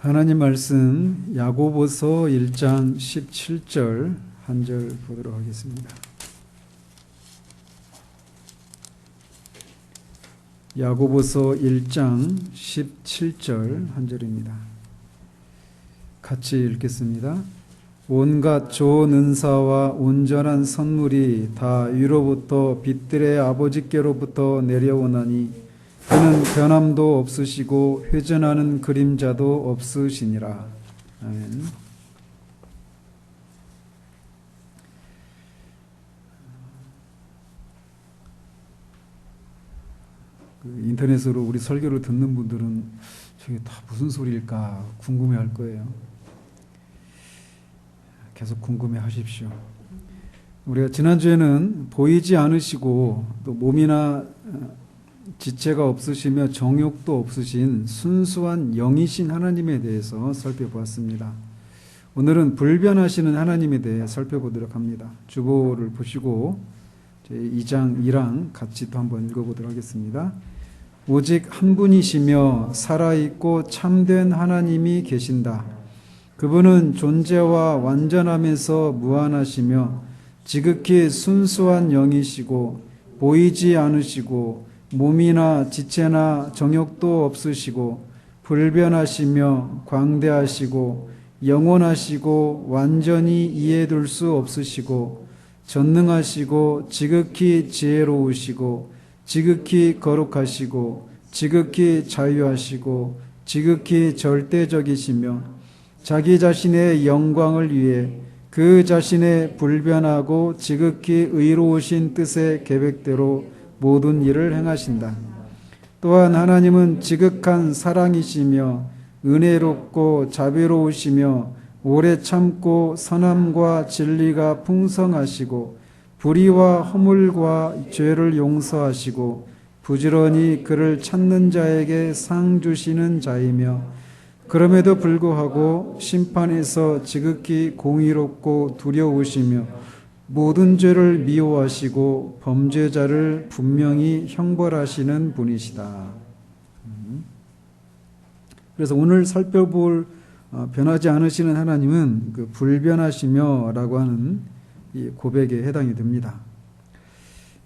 하나님 말씀 야고보서 1장 17절 한 절 보도록 하겠습니다. 야고보서 1장 17절 한 절입니다. 같이 읽겠습니다. 온갖 좋은 은사와 온전한 선물이 다 위로부터 빛들의 아버지께로부터 내려오나니 그는 변함도 없으시고 회전하는 그림자도 없으시니라. 아멘. 인터넷으로 우리 설교를 듣는 분들은 저게 다 무슨 소리일까 궁금해할 거예요. 계속 궁금해 하십시오. 우리가 지난주에는 보이지 않으시고 또 몸이나 지체가 없으시며 정욕도 없으신 순수한 영이신 하나님에 대해서 살펴보았습니다. 오늘은 불변하시는 하나님에 대해 살펴보도록 합니다. 주보를 보시고 2장 2랑 같이 또 한번 읽어보도록 하겠습니다. 오직 한 분이시며 살아있고 참된 하나님이 계신다. 그분은 존재와 완전함에서 무한하시며 지극히 순수한 영이시고 보이지 않으시고 몸이나 지체나 정욕도 없으시고 불변하시며 광대하시고 영원하시고 완전히 이해될 수 없으시고 전능하시고 지극히 지혜로우시고 지극히 거룩하시고 지극히 자유하시고 지극히 절대적이시며 자기 자신의 영광을 위해 그 자신의 불변하고 지극히 의로우신 뜻의 계획대로 모든 일을 행하신다. 또한 하나님은 지극한 사랑이시며 은혜롭고 자비로우시며 오래 참고 선함과 진리가 풍성하시고 불의와 허물과 죄를 용서하시고 부지런히 그를 찾는 자에게 상 주시는 자이며 그럼에도 불구하고 심판에서 지극히 공의롭고 두려우시며 모든 죄를 미워하시고 범죄자를 분명히 형벌하시는 분이시다. 그래서 오늘 살펴볼 변하지 않으시는 하나님은 그 불변하시며 라고 하는 이 고백에 해당이 됩니다.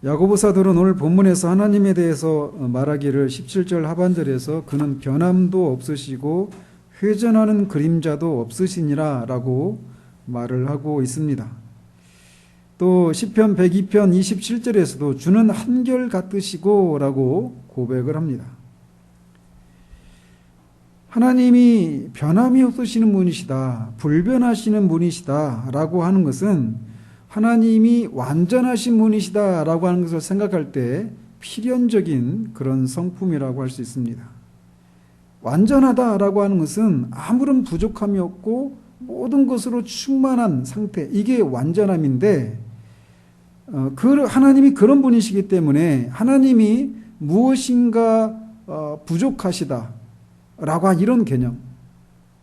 야고보 사도는 오늘 본문에서 하나님에 대해서 말하기를 17절 하반절에서 그는 변함도 없으시고 회전하는 그림자도 없으시니라 라고 말을 하고 있습니다. 또 시편 102편 27절에서도 주는 한결같으시고 라고 고백을 합니다. 하나님이 변함이 없으시는 분이시다, 불변하시는 분이시다 라고 하는 것은 하나님이 완전하신 분이시다 라고 하는 것을 생각할 때 필연적인 그런 성품이라고 할 수 있습니다. 완전하다 라고 하는 것은 아무런 부족함이 없고 모든 것으로 충만한 상태, 이게 완전함인데 하나님이 그런 분이시기 때문에 하나님이 무엇인가 부족하시다 라고 한 이런 개념,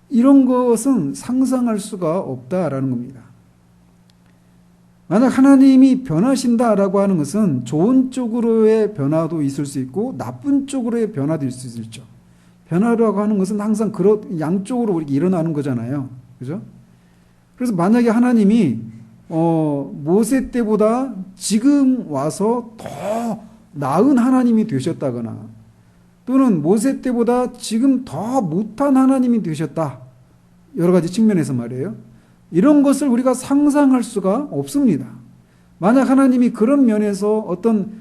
이런 것은 상상할 수가 없다라는 겁니다. 만약 하나님이 변하신다라고 하는 것은 좋은 쪽으로의 변화도 있을 수 있고 나쁜 쪽으로의 변화도 있을 수 있죠. 변화라고 하는 것은 항상 양쪽으로 이렇게 일어나는 거잖아요. 그죠? 그래서 만약에 하나님이 모세 때보다 지금 와서 더 나은 하나님이 되셨다거나 또는 모세 때보다 지금 더 못한 하나님이 되셨다. 여러 가지 측면에서 말이에요. 이런 것을 우리가 상상할 수가 없습니다. 만약 하나님이 그런 면에서 어떤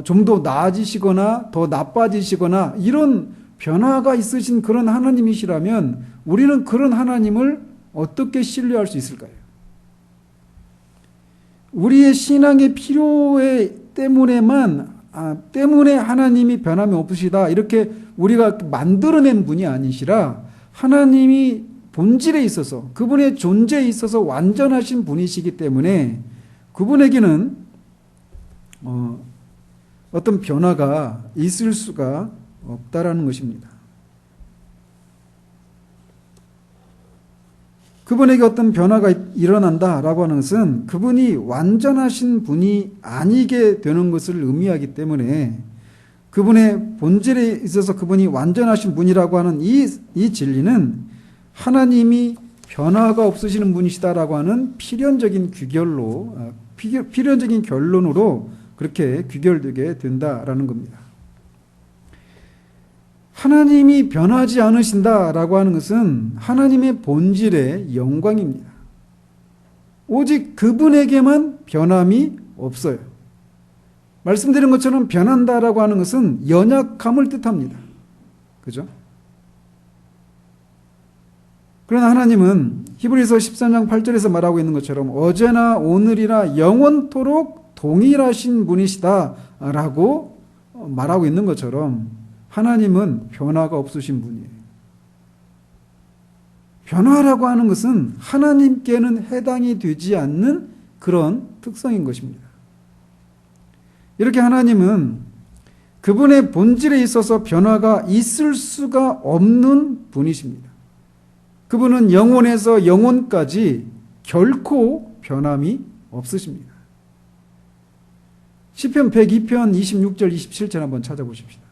좀 더 나아지시거나 더 나빠지시거나 이런 변화가 있으신 그런 하나님이시라면 우리는 그런 하나님을 어떻게 신뢰할 수 있을까요? 우리의 신앙의 필요에 때문에 하나님이 변함이 없으시다 이렇게 우리가 만들어낸 분이 아니시라 하나님이 본질에 있어서 그분의 존재에 있어서 완전하신 분이시기 때문에 그분에게는 어떤 변화가 있을 수가 없다라는 것입니다. 그분에게 어떤 변화가 일어난다라고 하는 것은 그분이 완전하신 분이 아니게 되는 것을 의미하기 때문에 그분의 본질에 있어서 그분이 완전하신 분이라고 하는 이 진리는 하나님이 변화가 없으시는 분이시다라고 하는 필연적인 필연적인 결론으로 그렇게 귀결되게 된다라는 겁니다. 하나님이 변하지 않으신다라고 하는 것은 하나님의 본질의 영광입니다. 오직 그분에게만 변함이 없어요. 말씀드린 것처럼 변한다라고 하는 것은 연약함을 뜻합니다. 그죠? 그러나 하나님은 히브리서 13장 8절에서 말하고 있는 것처럼 어제나 오늘이나 영원토록 동일하신 분이시다라고 말하고 있는 것처럼 하나님은 변화가 없으신 분이에요. 변화라고 하는 것은 하나님께는 해당이 되지 않는 그런 특성인 것입니다. 이렇게 하나님은 그분의 본질에 있어서 변화가 있을 수가 없는 분이십니다. 그분은 영원에서 영원까지 결코 변함이 없으십니다. 시편 102편 26절 27절 한번 찾아보십시다.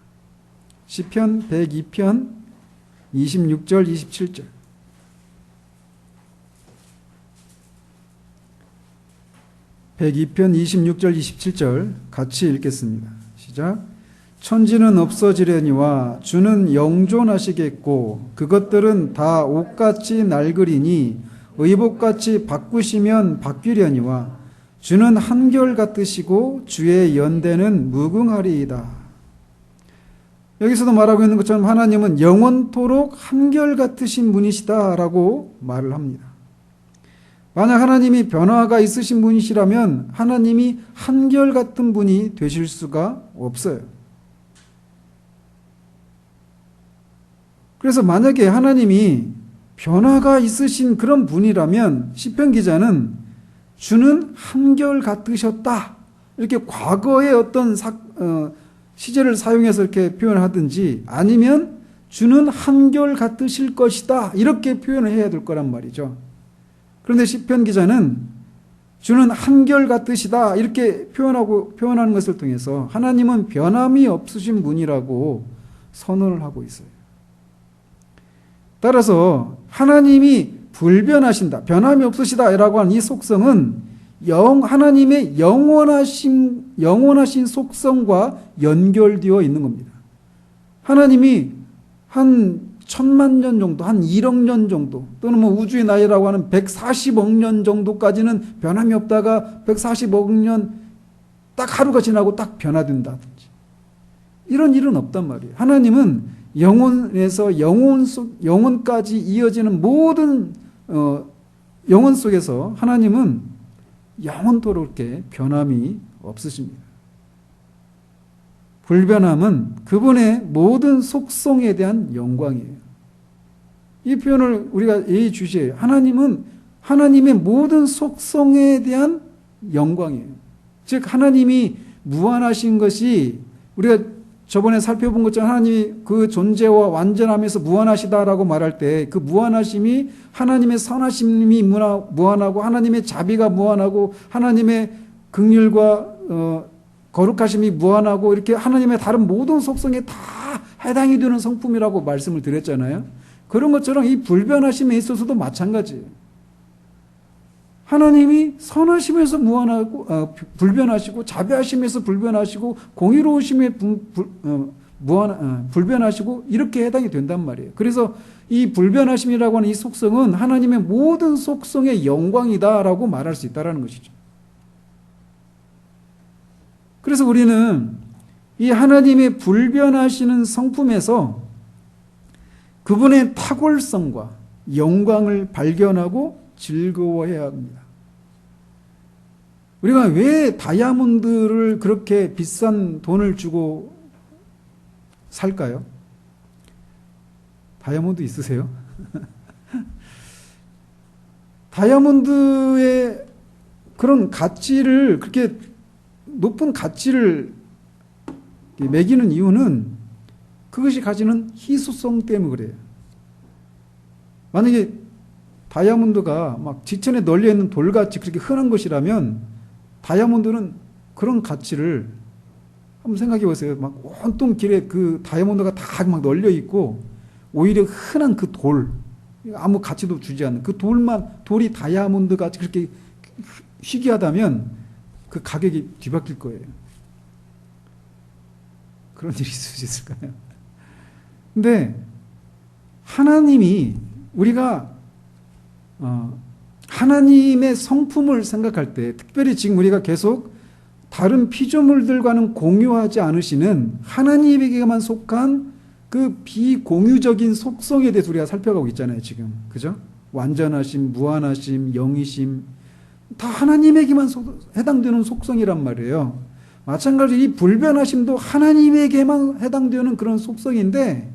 시편 102편 26절 27절. (102편) 26절 27절 같이 읽겠습니다. 시작. 천지는 없어지려니와 주는 영존하시겠고 그것들은 다 옷같이 낡으리니 의복같이 바꾸시면 바뀌려니와 주는 한결같으시고 주의 연대는 무궁하리이다. 여기서도 말하고 있는 것처럼 하나님은 영원토록 한결같으신 분이시다라고 말을 합니다. 만약 하나님이 변화가 있으신 분이시라면 하나님이 한결같은 분이 되실 수가 없어요. 그래서 만약에 하나님이 변화가 있으신 그런 분이라면 시편 기자는 주는 한결같으셨다 이렇게 과거의 어떤 시제를 사용해서 이렇게 표현하든지 아니면 주는 한결같으실 것이다 이렇게 표현을 해야 될 거란 말이죠. 그런데 시편 기자는 주는 한결같으시다 이렇게 표현하는 것을 통해서 하나님은 변함이 없으신 분이라고 선언을 하고 있어요. 따라서 하나님이 불변하신다, 변함이 없으시다라고 하는 이 속성은 하나님의 영원하신 속성과 연결되어 있는 겁니다. 하나님이 한 1000만 년 정도, 한 1억 년 정도, 또는 우주의 나이라고 하는 140억 년 정도까지는 변함이 없다가 140억 년 딱 하루가 지나고 딱 변화된다든지 이런 일은 없단 말이에요. 하나님은 영원에서 영원까지 이어지는 모든 영원 속에서 하나님은 영원토록 이렇게 변함이 없으십니다. 불변함은 그분의 모든 속성에 대한 영광이에요. 이 표현을 우리가 예의주시해요. 하나님은 하나님의 모든 속성에 대한 영광이에요. 즉 하나님이 무한하신 것이 우리가 저번에 살펴본 것처럼 하나님이 그 존재와 완전함에서 무한하시다라고 말할 때 그 무한하심이 하나님의 선하심이 무한하고 하나님의 자비가 무한하고 하나님의 긍휼과 거룩하심이 무한하고 이렇게 하나님의 다른 모든 속성에 다 해당이 되는 성품이라고 말씀을 드렸잖아요. 그런 것처럼 이 불변하심에 있어서도 마찬가지예요. 하나님이 선하심에서 불변하시고 자비하심에서 불변하시고 공의로우심에 불변하시고 이렇게 해당이 된단 말이에요. 그래서 이 불변하심이라고 하는 이 속성은 하나님의 모든 속성의 영광이다라고 말할 수 있다는 것이죠. 그래서 우리는 이 하나님의 불변하시는 성품에서 그분의 탁월성과 영광을 발견하고 즐거워해야 합니다. 우리가 왜 다이아몬드를 그렇게 비싼 돈을 주고 살까요? 다이아몬드 있으세요? 다이아몬드의 그런 가치를 그렇게 높은 가치를 매기는 이유는 그것이 가지는 희소성 때문에 그래요. 만약에 다이아몬드가 막 지천에 널려 있는 돌같이 그렇게 흔한 것이라면 다이아몬드는 그런 가치를 한번 생각해 보세요. 막 온통 길에 그 다이아몬드가 다 막 널려 있고 오히려 흔한 그 돌 아무 가치도 주지 않는 그 돌이 다이아몬드 같이 그렇게 희귀하다면 그 가격이 뒤바뀔 거예요. 그런 일이 있을 수 있을까요? 근데 하나님이 우리가 하나님의 성품을 생각할 때, 특별히 지금 우리가 계속 다른 피조물들과는 공유하지 않으시는 하나님에게만 속한 그 비공유적인 속성에 대해서 우리가 살펴가고 있잖아요, 지금. 그죠? 완전하심, 무한하심, 영이심, 다 하나님에게만 해당되는 속성이란 말이에요. 마찬가지로 이 불변하심도 하나님에게만 해당되는 그런 속성인데,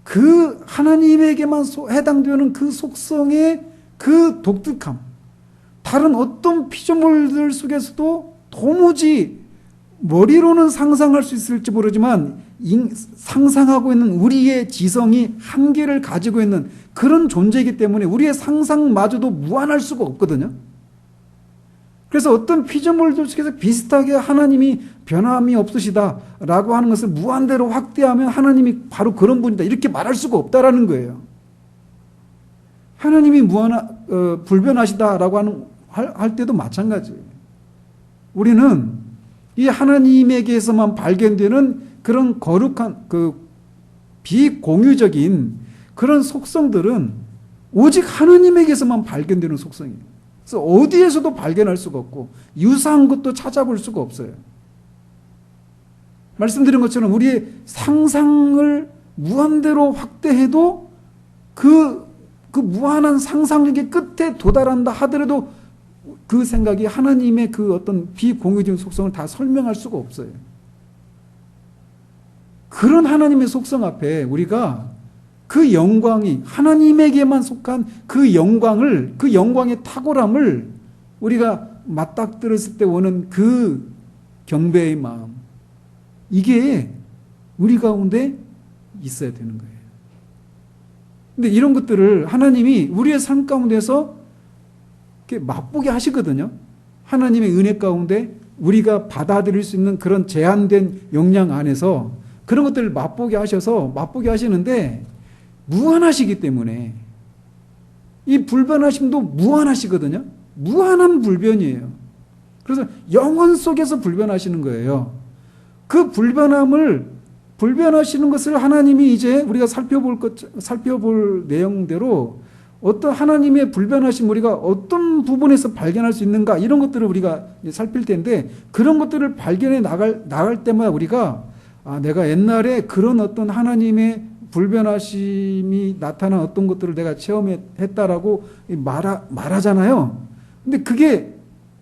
그 하나님에게만 해당되는 그 속성의 그 독특함, 다른 어떤 피조물들 속에서도 도무지 머리로는 상상할 수 있을지 모르지만 상상하고 있는 우리의 지성이 한계를 가지고 있는 그런 존재이기 때문에 우리의 상상마저도 무한할 수가 없거든요. 그래서 어떤 피조물들 속에서 비슷하게 하나님이 변함이 없으시다라고 하는 것을 무한대로 확대하면 하나님이 바로 그런 분이다 이렇게 말할 수가 없다라는 거예요. 하나님이 불변하시다라고 할 때도 마찬가지예요. 우리는 이 하나님에게서만 발견되는 그런 거룩한 그 비공유적인 그런 속성들은 오직 하나님에게서만 발견되는 속성이에요. 그래서 어디에서도 발견할 수가 없고 유사한 것도 찾아볼 수가 없어요. 말씀드린 것처럼 우리의 상상을 무한대로 확대해도 그 무한한 상상력의 끝에 도달한다 하더라도 그 생각이 하나님의 그 어떤 비공유적인 속성을 다 설명할 수가 없어요. 그런 하나님의 속성 앞에 우리가 그 영광이 하나님에게만 속한 그 영광을, 그 영광의 탁월함을 우리가 맞닥뜨렸을 때 오는 그 경배의 마음, 이게 우리 가운데 있어야 되는 거예요. 근데 이런 것들을 하나님이 우리의 삶 가운데서 이렇게 맛보게 하시거든요. 하나님의 은혜 가운데 우리가 받아들일 수 있는 그런 제한된 역량 안에서 그런 것들을 맛보게 하시는데 무한하시기 때문에 이 불변하심도 무한하시거든요. 무한한 불변이에요. 그래서 영원 속에서 불변하시는 거예요. 그 불변하시는 것을 하나님이 이제 우리가 살펴볼 내용대로 어떤 하나님의 불변하심 우리가 어떤 부분에서 발견할 수 있는가 이런 것들을 우리가 살필 텐데 그런 것들을 발견해 나갈 때마다 우리가 내가 옛날에 그런 어떤 하나님의 불변하심이 나타난 어떤 것들을 내가 체험했다라고 말하잖아요. 근데 그게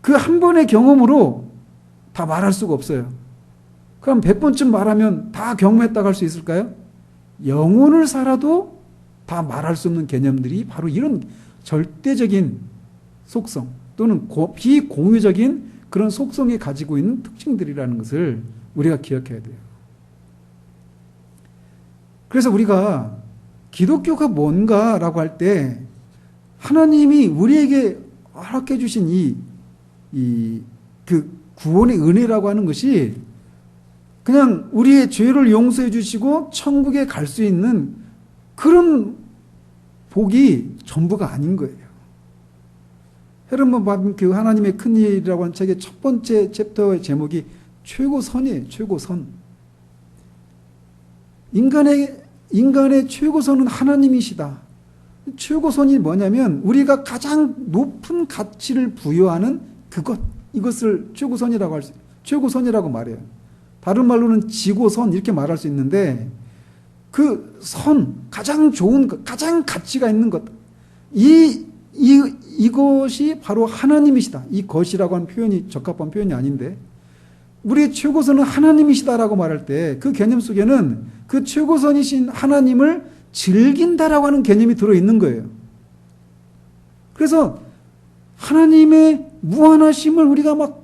그 한 번의 경험으로 다 말할 수가 없어요. 그럼 100번쯤 말하면 다 경험했다고 할 수 있을까요? 영혼을 살아도 다 말할 수 없는 개념들이 바로 이런 절대적인 속성 또는 비공유적인 그런 속성이 가지고 있는 특징들이라는 것을 우리가 기억해야 돼요. 그래서 우리가 기독교가 뭔가라고 할 때 하나님이 우리에게 허락해 주신 그 구원의 은혜라고 하는 것이 그냥 우리의 죄를 용서해 주시고 천국에 갈 수 있는 그런 복이 전부가 아닌 거예요. 헤르먼 바빙크 하나님의 큰일이라고 하는 책의 첫 번째 챕터의 제목이 최고선이에요. 최고선. 인간의 최고선은 하나님이시다. 최고선이 뭐냐면 우리가 가장 높은 가치를 부여하는 이것을 최고선이라고 최고선이라고 말해요. 다른 말로는 지고선 이렇게 말할 수 있는데 그 선, 가장 좋은 것, 가장 가치가 있는 것, 이것이 바로 하나님이시다. 이 것이라고 하는 표현이 적합한 표현이 아닌데 우리의 최고선은 하나님이시다라고 말할 때 그 개념 속에는 그 최고선이신 하나님을 즐긴다라고 하는 개념이 들어있는 거예요. 그래서 하나님의 무한하심을 우리가 막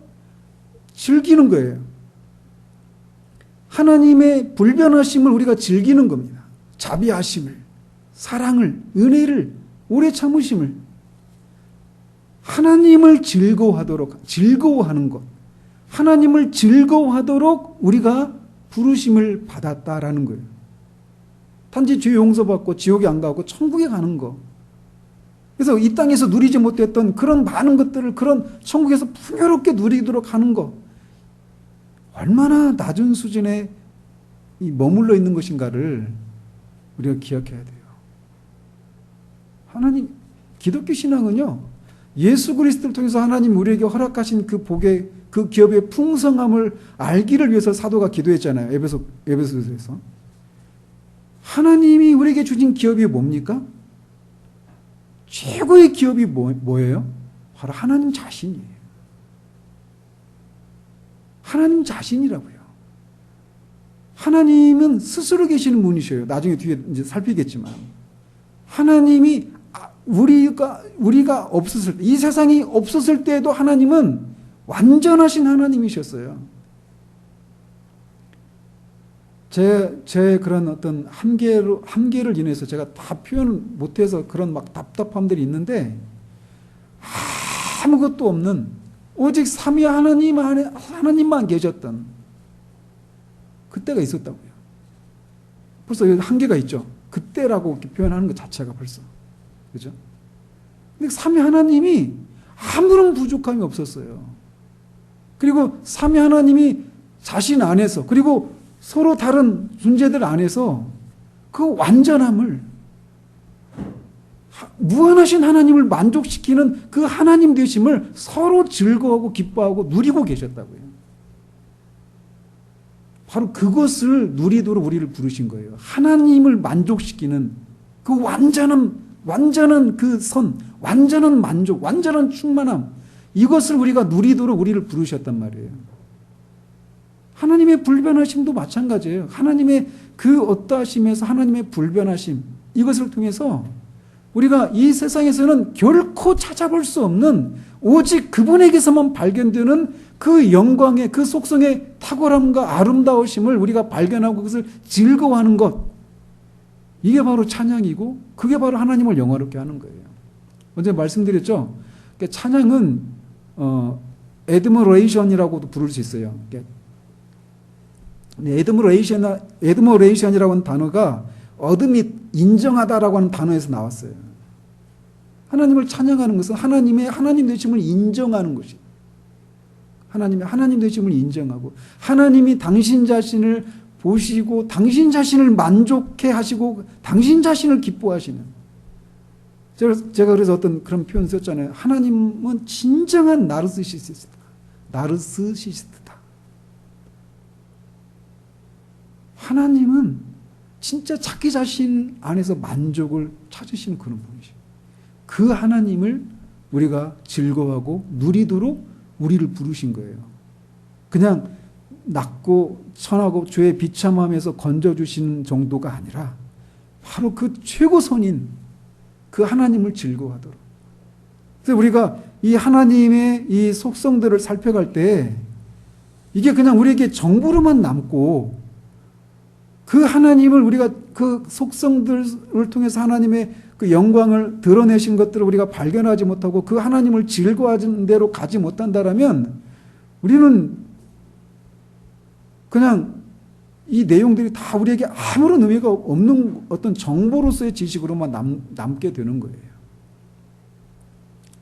즐기는 거예요. 하나님의 불변하심을 우리가 즐기는 겁니다. 자비하심을, 사랑을, 은혜를, 오래 참으심을. 하나님을 즐거워하는 것. 하나님을 즐거워하도록 우리가 부르심을 받았다라는 거예요. 단지 죄 용서받고 지옥에 안 가고 천국에 가는 거. 그래서 이 땅에서 누리지 못했던 그런 많은 것들을 그런 천국에서 풍요롭게 누리도록 하는 것, 얼마나 낮은 수준에 머물러 있는 것인가를 우리가 기억해야 돼요. 하나님, 기독교 신앙은요, 예수 그리스도를 통해서 하나님 우리에게 허락하신 그 복의, 그 기업의 풍성함을 알기를 위해서 사도가 기도했잖아요. 에베소서에서. 하나님이 우리에게 주신 기업이 뭡니까? 최고의 기업이 뭐예요? 바로 하나님 자신이에요. 하나님 자신이라고요. 하나님은 스스로 계시는 분이셔요. 나중에 뒤에 이제 살피겠지만. 하나님이 우리가 없었을 때, 이 세상이 없었을 때에도 하나님은 완전하신 하나님이셨어요. 제 그런 어떤 한계를 인해서 제가 다 표현을 못해서 그런 막 답답함들이 있는데, 아무것도 없는 오직 삼위 하나님만 계셨던 그때가 있었다고요. 벌써 한계가 있죠. 그때라고 이렇게 표현하는 것 자체가 벌써. 그죠? 근데 삼위 하나님이 아무런 부족함이 없었어요. 그리고 삼위 하나님이 자신 안에서, 그리고 서로 다른 존재들 안에서 그 완전함을, 무한하신 하나님을 만족시키는 그 하나님 되심을 서로 즐거워하고 기뻐하고 누리고 계셨다고요. 바로 그것을 누리도록 우리를 부르신 거예요. 하나님을 만족시키는 그 완전한 그 선, 완전한 만족, 완전한 충만함, 이것을 우리가 누리도록 우리를 부르셨단 말이에요. 하나님의 불변하심도 마찬가지예요. 하나님의 그 어떠하심에서 하나님의 불변하심, 이것을 통해서 우리가 이 세상에서는 결코 찾아볼 수 없는 오직 그분에게서만 발견되는 그 영광의, 그 속성의 탁월함과 아름다우심을 우리가 발견하고 그것을 즐거워하는 것, 이게 바로 찬양이고 그게 바로 하나님을 영화롭게 하는 거예요. 언제 말씀드렸죠? 찬양은 애드머레이션이라고도 부를 수 있어요. 애드머레이션이라고 하는 단어가 어드밋, 인정하다라고 하는 단어에서 나왔어요. 하나님을 찬양하는 것은 하나님의 하나님 되심을 인정하는 것이에요. 하나님의 하나님 되심을 인정하고, 하나님이 당신 자신을 보시고 당신 자신을 만족해 하시고 당신 자신을 기뻐하시는, 제가 그래서 어떤 그런 표현 썼잖아요. 하나님은 진정한 나르시시스트다. 하나님은 진짜 자기 자신 안에서 만족을 찾으시는 그런 분이시죠. 그 하나님을 우리가 즐거워하고 누리도록 우리를 부르신 거예요. 그냥 낮고 천하고 죄의 비참함에서 건져주시는 정도가 아니라 바로 그 최고선인 그 하나님을 즐거워하도록. 그래서 우리가 이 하나님의 이 속성들을 살펴갈 때 이게 그냥 우리에게 정보로만 남고, 그 하나님을 우리가 그 속성들을 통해서 하나님의 그 영광을 드러내신 것들을 우리가 발견하지 못하고 그 하나님을 즐거워하는 대로 가지 못한다라면 우리는 그냥 이 내용들이 다 우리에게 아무런 의미가 없는 어떤 정보로서의 지식으로만 남게 되는 거예요.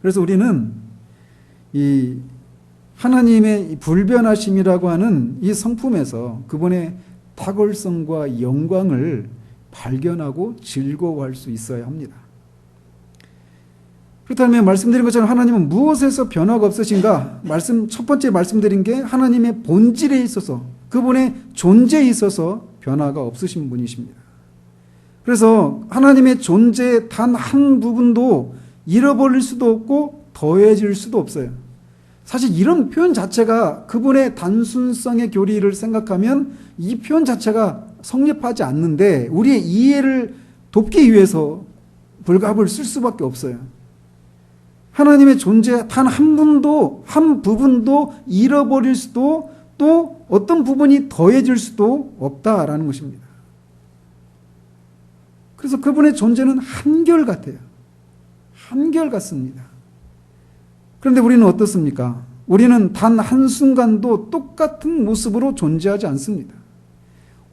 그래서 우리는 이 하나님의 불변하심이라고 하는 이 성품에서 그분의 탁월성과 영광을 발견하고 즐거워할 수 있어야 합니다. 그렇다면 말씀드린 것처럼 하나님은 무엇에서 변화가 없으신가? 첫 번째 말씀드린 게 하나님의 본질에 있어서, 그분의 존재에 있어서 변화가 없으신 분이십니다. 그래서 하나님의 존재의 단 한 부분도 잃어버릴 수도 없고 더해질 수도 없어요. 사실 이런 표현 자체가 그분의 단순성의 교리를 생각하면 이 표현 자체가 성립하지 않는데, 우리의 이해를 돕기 위해서 불갑을 쓸 수밖에 없어요. 하나님의 존재 단 한 부분도 잃어버릴 수도, 또 어떤 부분이 더해질 수도 없다라는 것입니다. 그래서 그분의 존재는 한결같아요. 한결같습니다. 그런데 우리는 어떻습니까? 우리는 단 한순간도 똑같은 모습으로 존재하지 않습니다.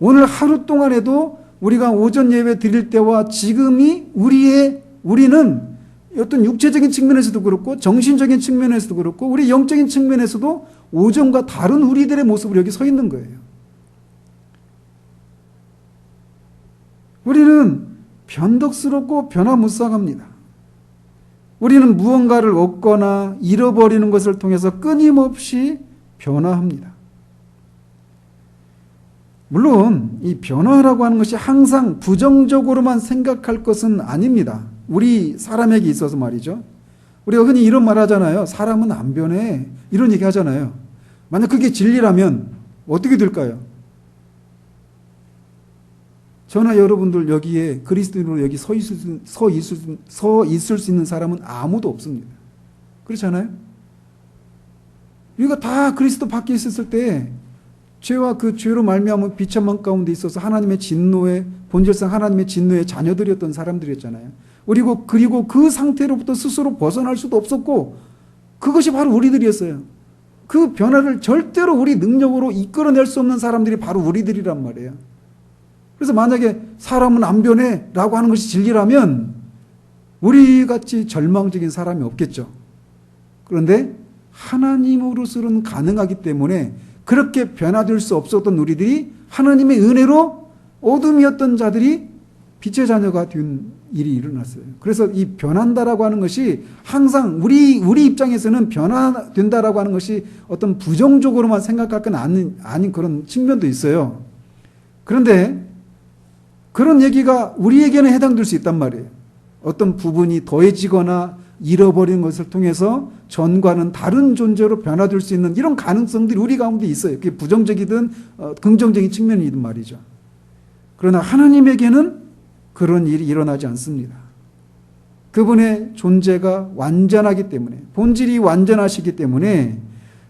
오늘 하루 동안에도 우리가 오전 예배 드릴 때와 지금이 우리는 어떤 육체적인 측면에서도 그렇고 정신적인 측면에서도 그렇고 우리 영적인 측면에서도 오전과 다른 우리들의 모습으로 여기 서 있는 거예요. 우리는 변덕스럽고 변화무쌍합니다. 우리는 무언가를 얻거나 잃어버리는 것을 통해서 끊임없이 변화합니다. 물론 이 변화라고 하는 것이 항상 부정적으로만 생각할 것은 아닙니다. 우리 사람에게 있어서 말이죠. 우리가 흔히 이런 말 하잖아요. 사람은 안 변해. 이런 얘기 하잖아요. 만약 그게 진리라면 어떻게 될까요? 저나 여러분들 여기에 그리스도인으로 여기 서 있을 수 있는 사람은 아무도 없습니다. 그렇지 않아요? 우리가 다 그리스도 밖에 있었을 때 죄와 그 죄로 말미암은 비참한 가운데 있어서 하나님의 진노에 본질상 하나님의 진노의 자녀들이었던 사람들이었잖아요. 그리고 그 상태로부터 스스로 벗어날 수도 없었고 그것이 바로 우리들이었어요. 그 변화를 절대로 우리 능력으로 이끌어낼 수 없는 사람들이 바로 우리들이란 말이에요. 그래서 만약에 사람은 안 변해 라고 하는 것이 진리라면 우리같이 절망적인 사람이 없겠죠. 그런데 하나님으로서는 가능하기 때문에 그렇게 변화될 수 없었던 우리들이 하나님의 은혜로 어둠이었던 자들이 빛의 자녀가 된 일이 일어났어요. 그래서 이 변한다라고 하는 것이 항상 우리 입장에서는 변화된다라고 하는 것이 어떤 부정적으로만 생각할 건 아닌 그런 측면도 있어요. 그런데 그런 얘기가 우리에게는 해당될 수 있단 말이에요. 어떤 부분이 더해지거나 잃어버린 것을 통해서 전과는 다른 존재로 변화될 수 있는 이런 가능성들이 우리 가운데 있어요. 그게 부정적이든 긍정적인 측면이든 말이죠. 그러나 하나님에게는 그런 일이 일어나지 않습니다. 그분의 존재가 완전하기 때문에 본질이 완전하시기 때문에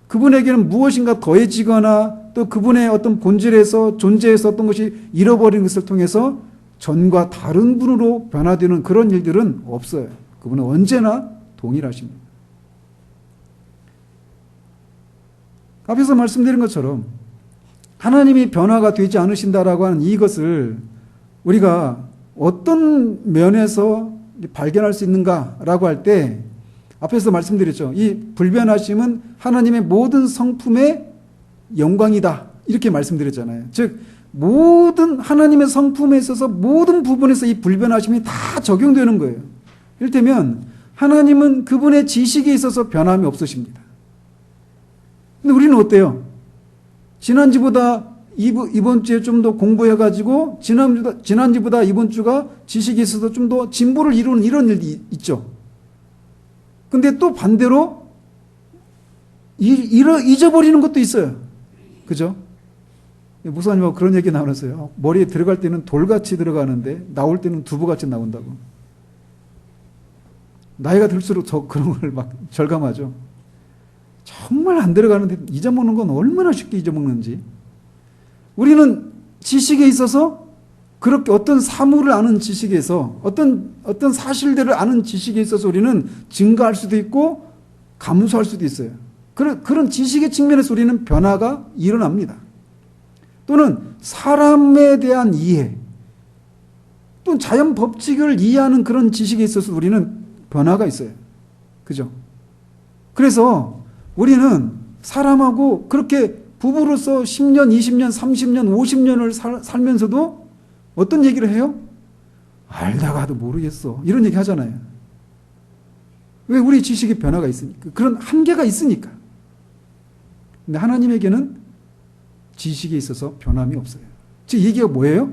그분에게는 무엇인가 더해지거나 또 그분의 어떤 본질에서 존재에서 어떤 것이 잃어버린 것을 통해서 전과 다른 분으로 변화되는 그런 일들은 없어요. 그분은 언제나 동일하십니다. 앞에서 말씀드린 것처럼 하나님이 변화가 되지 않으신다라고 하는 이것을 우리가 어떤 면에서 발견할 수 있는가라고 할 때 앞에서 말씀드렸죠. 이 불변하심은 하나님의 모든 성품의 영광이다. 이렇게 말씀드렸잖아요. 즉 모든 하나님의 성품에 있어서 모든 부분에서 이 불변하심이 다 적용되는 거예요. 이를테면 하나님은 그분의 지식에 있어서 변함이 없으십니다. 근데 우리는 어때요? 지난주보다 이번 주에 좀 더 공부해가지고 지난주보다 이번 주가 지식에 있어서 좀 더 진보를 이루는 이런 일이 있죠. 근데 또 반대로 잊어버리는 것도 있어요. 그죠? 목사님하고 그런 얘기 나눴어요. 머리에 들어갈 때는 돌같이 들어가는데 나올 때는 두부같이 나온다고. 나이가 들수록 더 그런 걸 막 절감하죠. 정말 안 들어가는데 잊어먹는 건 얼마나 쉽게 잊어먹는지. 우리는 지식에 있어서 그렇게 어떤 사물을 아는 지식에서 어떤 사실들을 아는 지식에 있어서 우리는 증가할 수도 있고 감소할 수도 있어요. 그런 지식의 측면에서 우리는 변화가 일어납니다. 또는 사람에 대한 이해, 또 자연 법칙을 이해하는 그런 지식에 있어서 우리는 변화가 있어요. 그죠? 그래서 우리는 사람하고 그렇게 부부로서 10년, 20년, 30년, 50년을 살면서도 어떤 얘기를 해요? 알다가도 모르겠어. 이런 얘기 하잖아요. 왜? 우리 지식의 변화가 있으니까. 그런 한계가 있으니까. 근데 하나님에게는 지식에 있어서 변함이 없어요. 즉, 이 얘기가 뭐예요?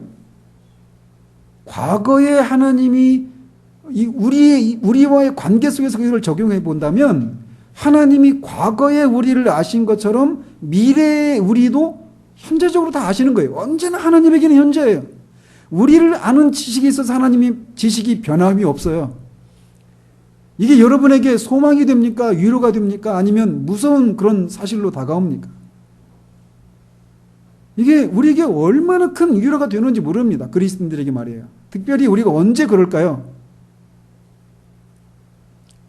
과거에 하나님이 우리와의 관계 속에서 그걸 적용해 본다면 하나님이 과거에 우리를 아신 것처럼 미래의 우리도 현재적으로 다 아시는 거예요. 언제나 하나님에게는 현재예요. 우리를 아는 지식에 있어서 하나님이 지식이 변함이 없어요. 이게 여러분에게 소망이 됩니까? 위로가 됩니까? 아니면 무서운 그런 사실로 다가옵니까? 이게 우리에게 얼마나 큰 위로가 되는지 모릅니다. 그리스도인들에게 말이에요. 특별히 우리가 언제 그럴까요?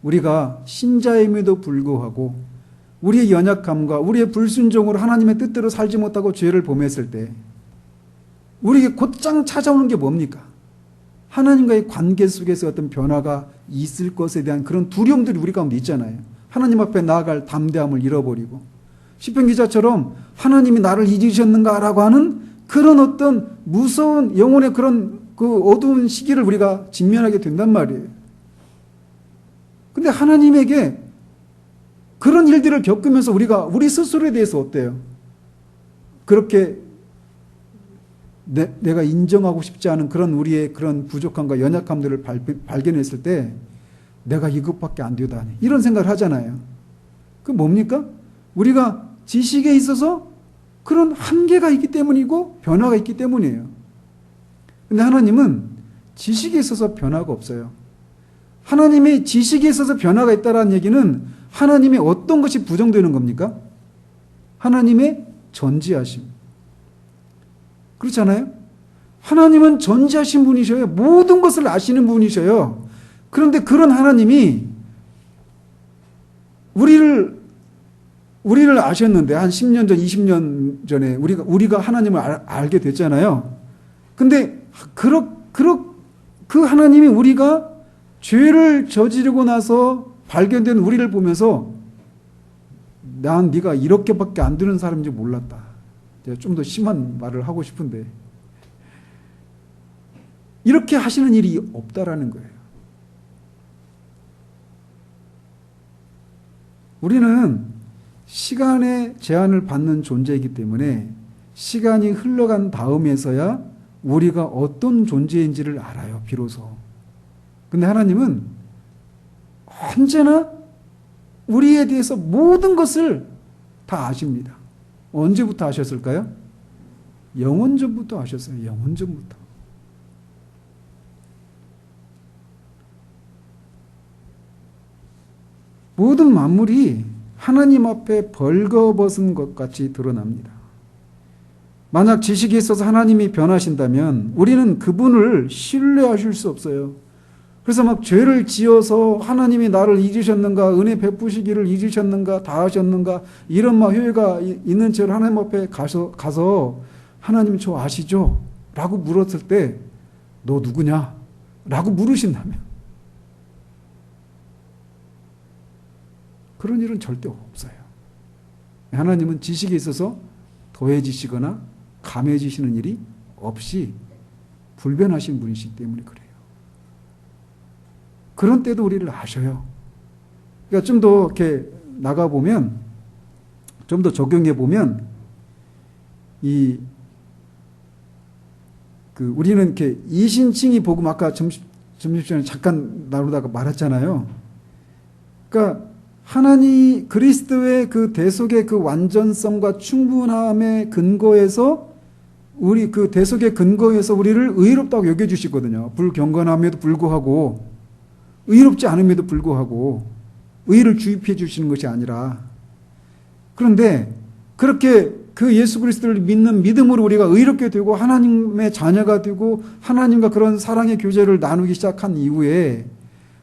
우리가 신자임에도 불구하고 우리의 연약함과 우리의 불순종으로 하나님의 뜻대로 살지 못하고 죄를 범했을 때 우리에게 곧장 찾아오는 게 뭡니까? 하나님과의 관계 속에서 어떤 변화가 있을 것에 대한 그런 두려움들이 우리 가운데 있잖아요. 하나님 앞에 나아갈 담대함을 잃어버리고 시편 기자처럼 하나님이 나를 잊으셨는가라고 하는 그런 어떤 무서운 영혼의 그런 그 어두운 시기를 우리가 직면하게 된단 말이에요. 근데 하나님에게 그런 일들을 겪으면서 우리가 우리 스스로에 대해서 어때요? 그렇게 내가 인정하고 싶지 않은 그런 우리의 그런 부족함과 연약함들을 발견했을 때 내가 이것밖에 안 되다니 이런 생각을 하잖아요. 그 뭡니까? 우리가 지식에 있어서 그런 한계가 있기 때문이고 변화가 있기 때문이에요. 근데 하나님은 지식에 있어서 변화가 없어요. 하나님의 지식에 있어서 변화가 있다는 얘기는 하나님의 어떤 것이 부정되는 겁니까? 하나님의 전지하심. 그렇잖아요? 하나님은 전지하신 분이셔요. 모든 것을 아시는 분이셔요. 그런데 그런 하나님이 우리를 아셨는데 한 10년 전, 20년 전에 우리가 하나님을 알게 됐잖아요. 근데 그 하나님이 우리가 죄를 저지르고 나서 발견된 우리를 보면서 난 네가 이렇게밖에 안 되는 사람인지 몰랐다. 제가 좀 더 심한 말을 하고 싶은데 이렇게 하시는 일이 없다라는 거예요. 우리는 시간의 제한을 받는 존재이기 때문에 시간이 흘러간 다음에서야 우리가 어떤 존재인지를 알아요. 비로소. 근데 하나님은 언제나 우리에 대해서 모든 것을 다 아십니다. 언제부터 아셨을까요? 영원전부터 아셨어요. 영원전부터. 모든 만물이 하나님 앞에 벌거벗은 것 같이 드러납니다. 만약 지식이 있어서 하나님이 변하신다면 우리는 그분을 신뢰하실 수 없어요. 그래서 막 죄를 지어서 하나님이 나를 잊으셨는가, 은혜 베푸시기를 잊으셨는가, 다 하셨는가, 이런 막 효회가 있는 채로 하나님 앞에 가서 하나님 저 아시죠? 라고 물었을 때 너 누구냐? 라고 물으신다면 그런 일은 절대 없어요. 하나님은 지식에 있어서 더해지시거나 감해지시는 일이 없이 불변하신 분이시기 때문에 그래요. 그런 때도 우리를 아셔요. 그러니까 좀 더 이렇게 나가보면, 좀 더 적용해보면, 우리는 이렇게 이신칭의 복음, 아까 점심시간에 잠깐 나누다가 말했잖아요. 그러니까 그리스도의 그 대속의 그 완전성과 충분함의 근거에서 그 대속의 근거에서 우리를 의롭다고 여겨주시거든요. 불경건함에도 불구하고, 의롭지 않음에도 불구하고, 의를 주입해 주시는 것이 아니라. 그런데 그렇게 그 예수 그리스도를 믿는 믿음으로 우리가 의롭게 되고 하나님의 자녀가 되고 하나님과 그런 사랑의 교제를 나누기 시작한 이후에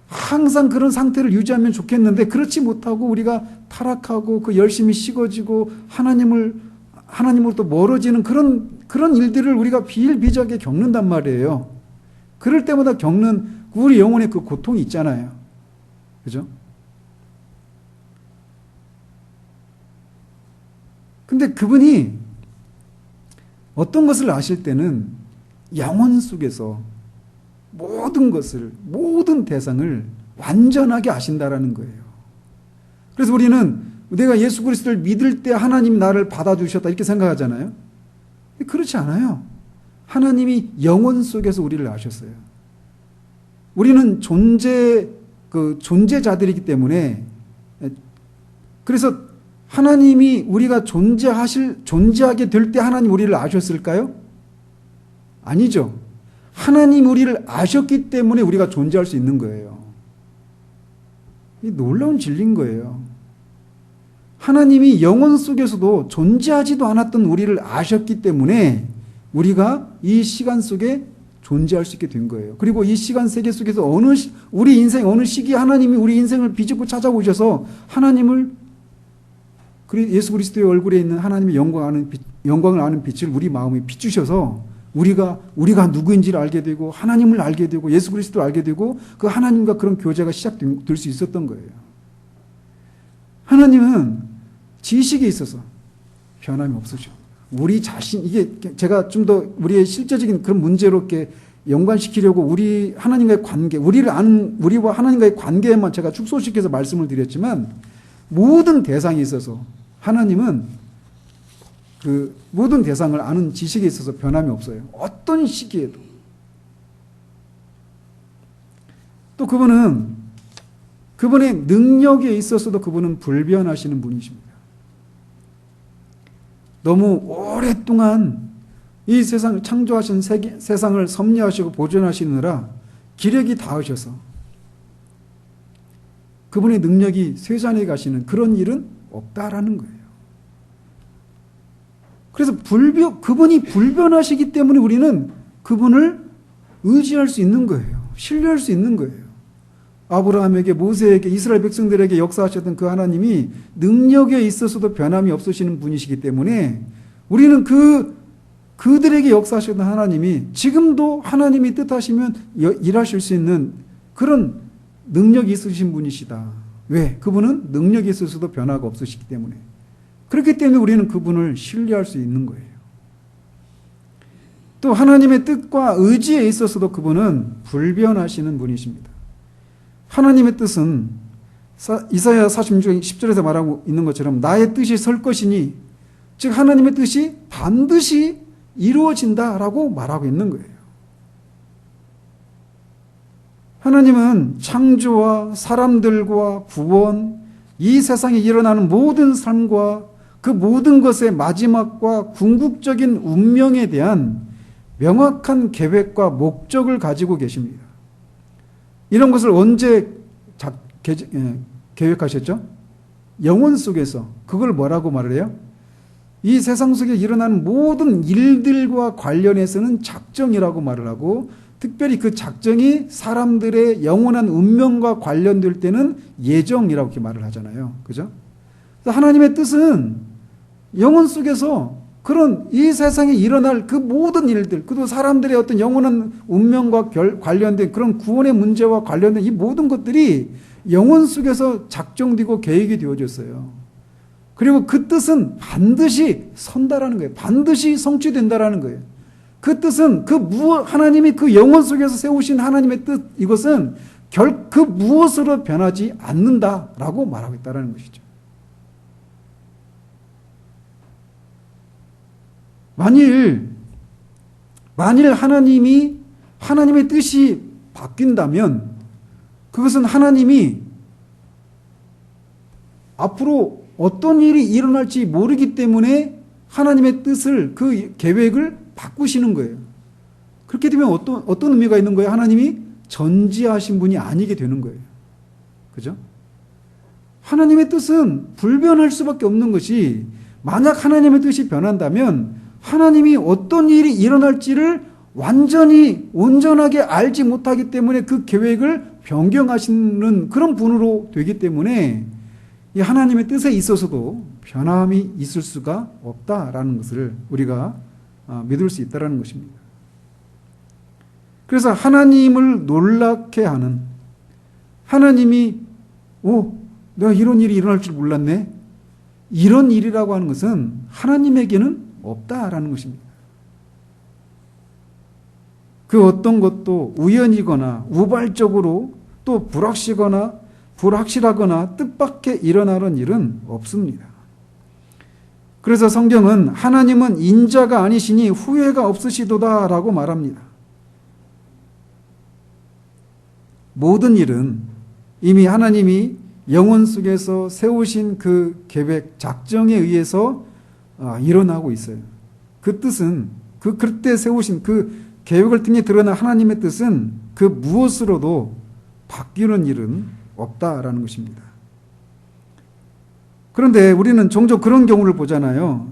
항상 그런 상태를 유지하면 좋겠는데 그렇지 못하고 우리가 타락하고 그 열심히 식어지고 하나님으로부터 멀어지는 그런 일들을 우리가 비일비재하게 겪는단 말이에요. 그럴 때마다 겪는 우리 영혼의 그 고통이 있잖아요. 그죠? 근데 그분이 어떤 것을 아실 때는 영혼 속에서 모든 것을, 모든 대상을 완전하게 아신다라는 거예요. 그래서 우리는 내가 예수 그리스도를 믿을 때 하나님이 나를 받아주셨다 이렇게 생각하잖아요. 그렇지 않아요. 하나님이 영혼 속에서 우리를 아셨어요. 우리는 존재자들이기 때문에, 그래서 하나님이 우리가 존재하게 될 때 하나님 우리를 아셨을까요? 아니죠. 하나님 우리를 아셨기 때문에 우리가 존재할 수 있는 거예요. 이 놀라운 진리인 거예요. 하나님이 영혼 속에서도 존재하지도 않았던 우리를 아셨기 때문에 우리가 이 시간 속에 존재할 수 있게 된 거예요. 그리고 이 시간 세계 속에서 우리 인생 어느 시기에 하나님이 우리 인생을 비집고 찾아오셔서 하나님을 예수 그리스도의 얼굴에 있는 하나님의 영광을 아는 빛을 우리 마음에 비추셔서 우리가 누구인지를 알게 되고 하나님을 알게 되고 예수 그리스도를 알게 되고 그 하나님과 그런 교제가 시작될 수 있었던 거예요. 하나님은 지식에 있어서 변함이 없으셔. 우리 자신, 이게 제가 좀 더 우리의 실제적인 그런 문제로 이렇게 연관시키려고 우리 하나님과의 관계, 우리와 하나님과의 관계에만 제가 축소시켜서 말씀을 드렸지만 모든 대상에 있어서 하나님은 그 모든 대상을 아는 지식에 있어서 변함이 없어요. 어떤 시기에도. 또 그분의 능력에 있어서도 그분은 불변하시는 분이십니다. 너무 오랫동안 이 세상을 창조하신 세상을 섭리하시고 보존하시느라 기력이 닿으셔서 그분의 능력이 쇠잔해 가시는 그런 일은 없다라는 거예요. 그래서 그분이 불변하시기 때문에 우리는 그분을 의지할 수 있는 거예요. 신뢰할 수 있는 거예요. 아브라함에게, 모세에게, 이스라엘 백성들에게 역사하셨던 그 하나님이 능력에 있어서도 변함이 없으시는 분이시기 때문에 우리는 그들에게 역사하셨던 하나님이 지금도 하나님이 뜻하시면 일하실 수 있는 그런 능력이 있으신 분이시다. 왜? 그분은 능력이 있어서도 변화가 없으시기 때문에. 그렇기 때문에 우리는 그분을 신뢰할 수 있는 거예요. 또 하나님의 뜻과 의지에 있어서도 그분은 불변하시는 분이십니다. 하나님의 뜻은 이사야 46장 10절에서 말하고 있는 것처럼 나의 뜻이 설 것이니, 즉 하나님의 뜻이 반드시 이루어진다라고 말하고 있는 거예요. 하나님은 창조와 사람들과 구원, 이 세상에 일어나는 모든 삶과 그 모든 것의 마지막과 궁극적인 운명에 대한 명확한 계획과 목적을 가지고 계십니다. 이런 것을 언제 계획하셨죠? 영원 속에서. 그걸 뭐라고 말을 해요? 이 세상 속에 일어나는 모든 일들과 관련해서는 작정이라고 말을 하고, 특별히 그 작정이 사람들의 영원한 운명과 관련될 때는 예정이라고 이렇게 말을 하잖아요. 그죠? 하나님의 뜻은 영원 속에서 그런 이 세상에 일어날 그 모든 일들, 그리고 사람들의 어떤 영원한 운명과 관련된 그런 구원의 문제와 관련된 이 모든 것들이 영원 속에서 작정되고 계획이 되어졌어요. 그리고 그 뜻은 반드시 선다라는 거예요. 반드시 성취된다라는 거예요. 그 뜻은 하나님이 그 영원 속에서 세우신 하나님의 뜻, 이것은 그 무엇으로 변하지 않는다라고 말하고 있다는 것이죠. 만일 하나님의 뜻이 바뀐다면 그것은 하나님이 앞으로 어떤 일이 일어날지 모르기 때문에 하나님의 뜻을, 그 계획을 바꾸시는 거예요. 그렇게 되면 어떤 의미가 있는 거예요? 하나님이 전지하신 분이 아니게 되는 거예요. 그죠? 하나님의 뜻은 불변할 수밖에 없는 것이, 만약 하나님의 뜻이 변한다면 하나님이 어떤 일이 일어날지를 완전히 온전하게 알지 못하기 때문에 그 계획을 변경하시는 그런 분으로 되기 때문에 이 하나님의 뜻에 있어서도 변함이 있을 수가 없다라는 것을 우리가 믿을 수 있다는 것입니다. 그래서 하나님을 놀랍게 하는, 하나님이 내가 이런 일이 일어날 줄 몰랐네, 이런 일이라고 하는 것은 하나님에게는 없다라는 것입니다. 그 어떤 것도 우연이거나 우발적으로 또 불확실하거나 뜻밖에 일어나는 일은 없습니다. 그래서 성경은 하나님은 인자가 아니시니 후회가 없으시도다라고 말합니다. 모든 일은 이미 하나님이 영원 속에서 세우신 그 계획, 작정에 의해서 일어나고 있어요. 그 뜻은 그때 세우신 그 계획을 통해 드러난 하나님의 뜻은 그 무엇으로도 바뀌는 일은 없다라는 것입니다. 그런데 우리는 종종 그런 경우를 보잖아요.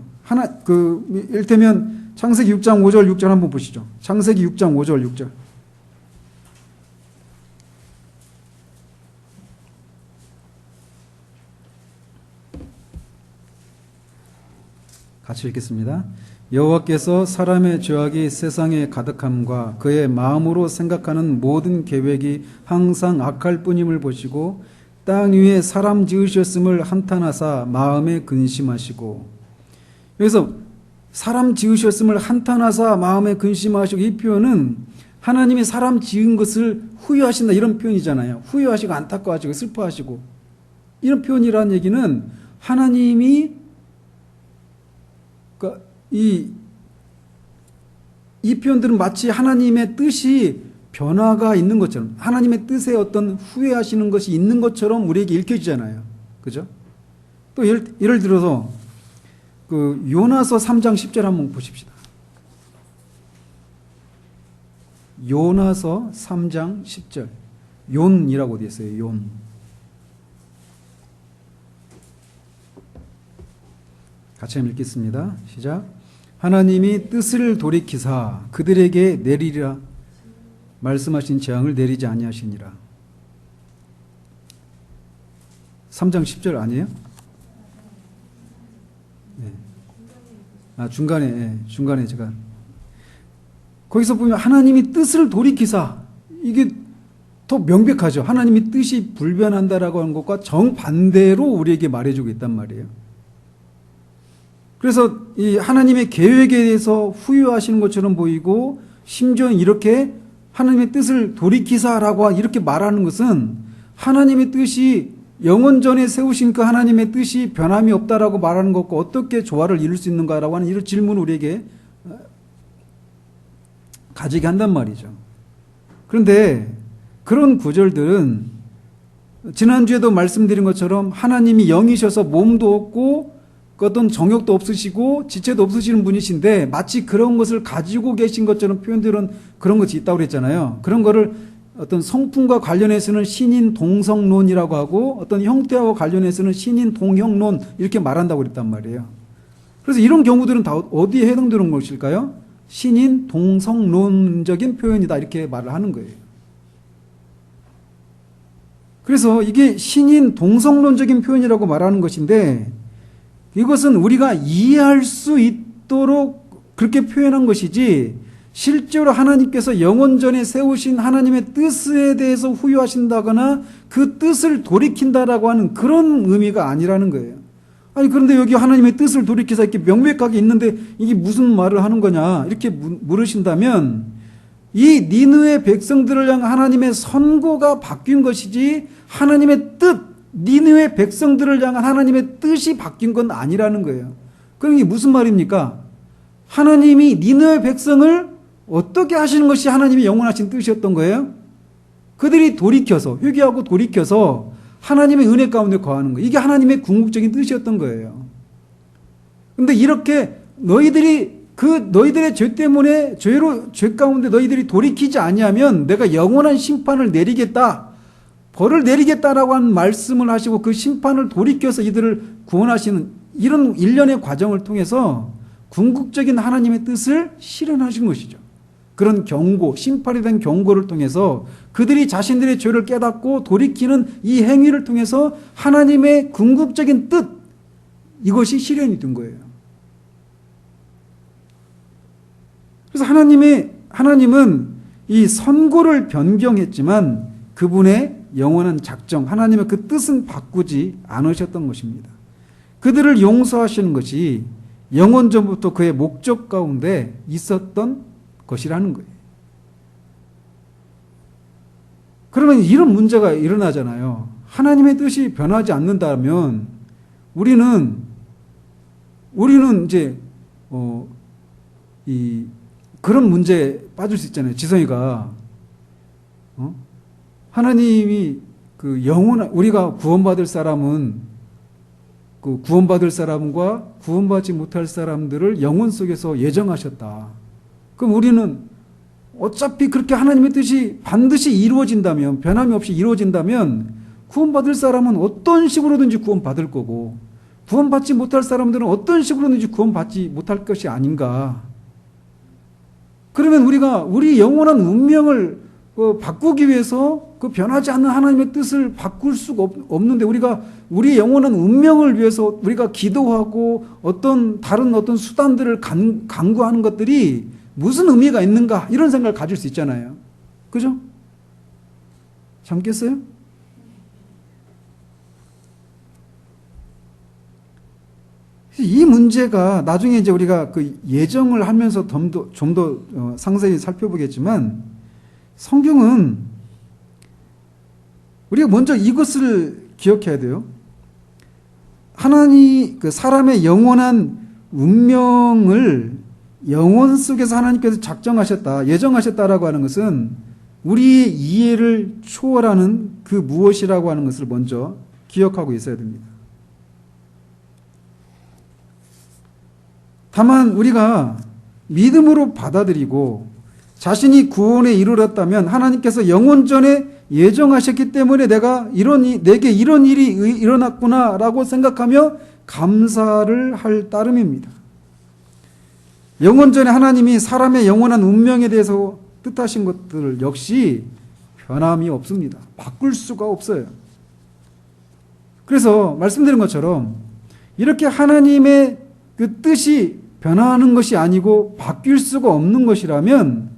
이를테면 창세기 6장 5절 6절 한번 보시죠. 창세기 6장 5절 6절. 같이 읽겠습니다. 여호와께서 사람의 죄악이 세상에 가득함과 그의 마음으로 생각하는 모든 계획이 항상 악할 뿐임을 보시고 땅 위에 사람 지으셨음을 한탄하사 마음에 근심하시고. 여기서 사람 지으셨음을 한탄하사 마음에 근심하시고, 이 표현은 하나님이 사람 지은 것을 후회하신다 이런 표현이잖아요. 후회하시고 안타까워하시고 슬퍼하시고 이런 표현이라는 얘기는 하나님이 그러니까 이 표현들은 마치 하나님의 뜻이 변화가 있는 것처럼, 하나님의 뜻에 어떤 후회하시는 것이 있는 것처럼 우리에게 읽혀지잖아요. 그죠? 또 예를 들어서 그 요나서 3장 10절 한번 보십시다. 요나서 3장 10절. 용이라고 되어 있어요. 용. 같이 한번 읽겠습니다. 시작. 하나님이 뜻을 돌이키사 그들에게 내리리라 말씀하신 재앙을 내리지 아니하시니라. 3장 10절 아니에요? 네. 중간에 제가 거기서 보면 하나님이 뜻을 돌이키사, 이게 더 명백하죠. 하나님이 뜻이 불변한다라고 하는 것과 정반대로 우리에게 말해주고 있단 말이에요. 그래서 이 하나님의 계획에 대해서 후회하시는 것처럼 보이고, 심지어 이렇게 하나님의 뜻을 돌이키사라고 이렇게 말하는 것은 하나님의 뜻이 영원전에 세우신 그 하나님의 뜻이 변함이 없다라고 말하는 것과 어떻게 조화를 이룰 수 있는가라고 하는 이런 질문을 우리에게 가지게 한단 말이죠. 그런데 그런 구절들은 지난주에도 말씀드린 것처럼 하나님이 영이셔서 몸도 없고 어떤 정욕도 없으시고 지체도 없으시는 분이신데 마치 그런 것을 가지고 계신 것처럼 표현들은 그런 것이 있다고 그랬잖아요. 그런 거를 어떤 성품과 관련해서는 신인 동성론이라고 하고 어떤 형태와 관련해서는 신인 동형론 이렇게 말한다고 그랬단 말이에요. 그래서 이런 경우들은 다 어디에 해당되는 것일까요? 신인 동성론적인 표현이다 이렇게 말을 하는 거예요. 그래서 이게 신인 동성론적인 표현이라고 말하는 것인데 이것은 우리가 이해할 수 있도록 그렇게 표현한 것이지 실제로 하나님께서 영원전에 세우신 하나님의 뜻에 대해서 후회하신다거나 그 뜻을 돌이킨다라고 하는 그런 의미가 아니라는 거예요. 아니 그런데 여기 하나님의 뜻을 돌이켜서 이렇게 명백하게 있는데 이게 무슨 말을 하는 거냐 이렇게 물으신다면 이 니느웨 백성들을 향한 하나님의 선고가 바뀐 것이지 하나님의 뜻, 니느웨 백성들을 향한 하나님의 뜻이 바뀐 건 아니라는 거예요. 그럼 이게 무슨 말입니까? 하나님이 니느웨 백성을 어떻게 하시는 것이 하나님의 영원하신 뜻이었던 거예요? 그들이 돌이켜서 회개하고 돌이켜서 하나님의 은혜 가운데 거하는 거예요. 이게 하나님의 궁극적인 뜻이었던 거예요. 그런데 이렇게 너희들의 죄 때문에 죄 가운데 너희들이 돌이키지 아니하면 내가 영원한 심판을 내리겠다, 벌을 내리겠다라고 하는 말씀을 하시고 그 심판을 돌이켜서 이들을 구원하시는 이런 일련의 과정을 통해서 궁극적인 하나님의 뜻을 실현하신 것이죠. 그런 경고, 심판에 대한 경고를 통해서 그들이 자신들의 죄를 깨닫고 돌이키는 이 행위를 통해서 하나님의 궁극적인 뜻, 이것이 실현이 된 거예요. 그래서 하나님은 이 선고를 변경했지만 그분의 영원한 작정, 하나님의 그 뜻은 바꾸지 않으셨던 것입니다. 그들을 용서하시는 것이 영원전부터 그의 목적 가운데 있었던 것이라는 거예요. 그러면 이런 문제가 일어나잖아요. 하나님의 뜻이 변하지 않는다면 우리는 이제 그런 문제에 빠질 수 있잖아요. 지성이가 하나님이 그 우리가 구원받을 사람은 그 구원받을 사람과 구원받지 못할 사람들을 영혼 속에서 예정하셨다. 그럼 우리는 어차피 그렇게 하나님의 뜻이 반드시 이루어진다면, 변함이 없이 이루어진다면 구원받을 사람은 어떤 식으로든지 구원받을 거고 구원받지 못할 사람들은 어떤 식으로든지 구원받지 못할 것이 아닌가. 그러면 우리가 우리 영원한 운명을 바꾸기 위해서 그 변하지 않는 하나님의 뜻을 바꿀 수가 없는데 우리가 우리 영원한 운명을 위해서 우리가 기도하고 다른 어떤 수단들을 강구하는 것들이 무슨 의미가 있는가 이런 생각을 가질 수 있잖아요. 그죠? 잠깼어요? 이 문제가 나중에 이제 우리가 그 예정을 하면서 좀 더 상세히 살펴보겠지만 성경은 우리가 먼저 이것을 기억해야 돼요. 하나님, 그 사람의 영원한 운명을 영혼 속에서 하나님께서 작정하셨다, 예정하셨다라고 하는 것은 우리의 이해를 초월하는 그 무엇이라고 하는 것을 먼저 기억하고 있어야 됩니다. 다만 우리가 믿음으로 받아들이고 자신이 구원에 이르렀다면 하나님께서 영원전에 예정하셨기 때문에 내게 이런 일이 일어났구나라고 생각하며 감사를 할 따름입니다. 영원전에 하나님이 사람의 영원한 운명에 대해서 뜻하신 것들 역시 변함이 없습니다. 바꿀 수가 없어요. 그래서 말씀드린 것처럼 이렇게 하나님의 그 뜻이 변화하는 것이 아니고 바뀔 수가 없는 것이라면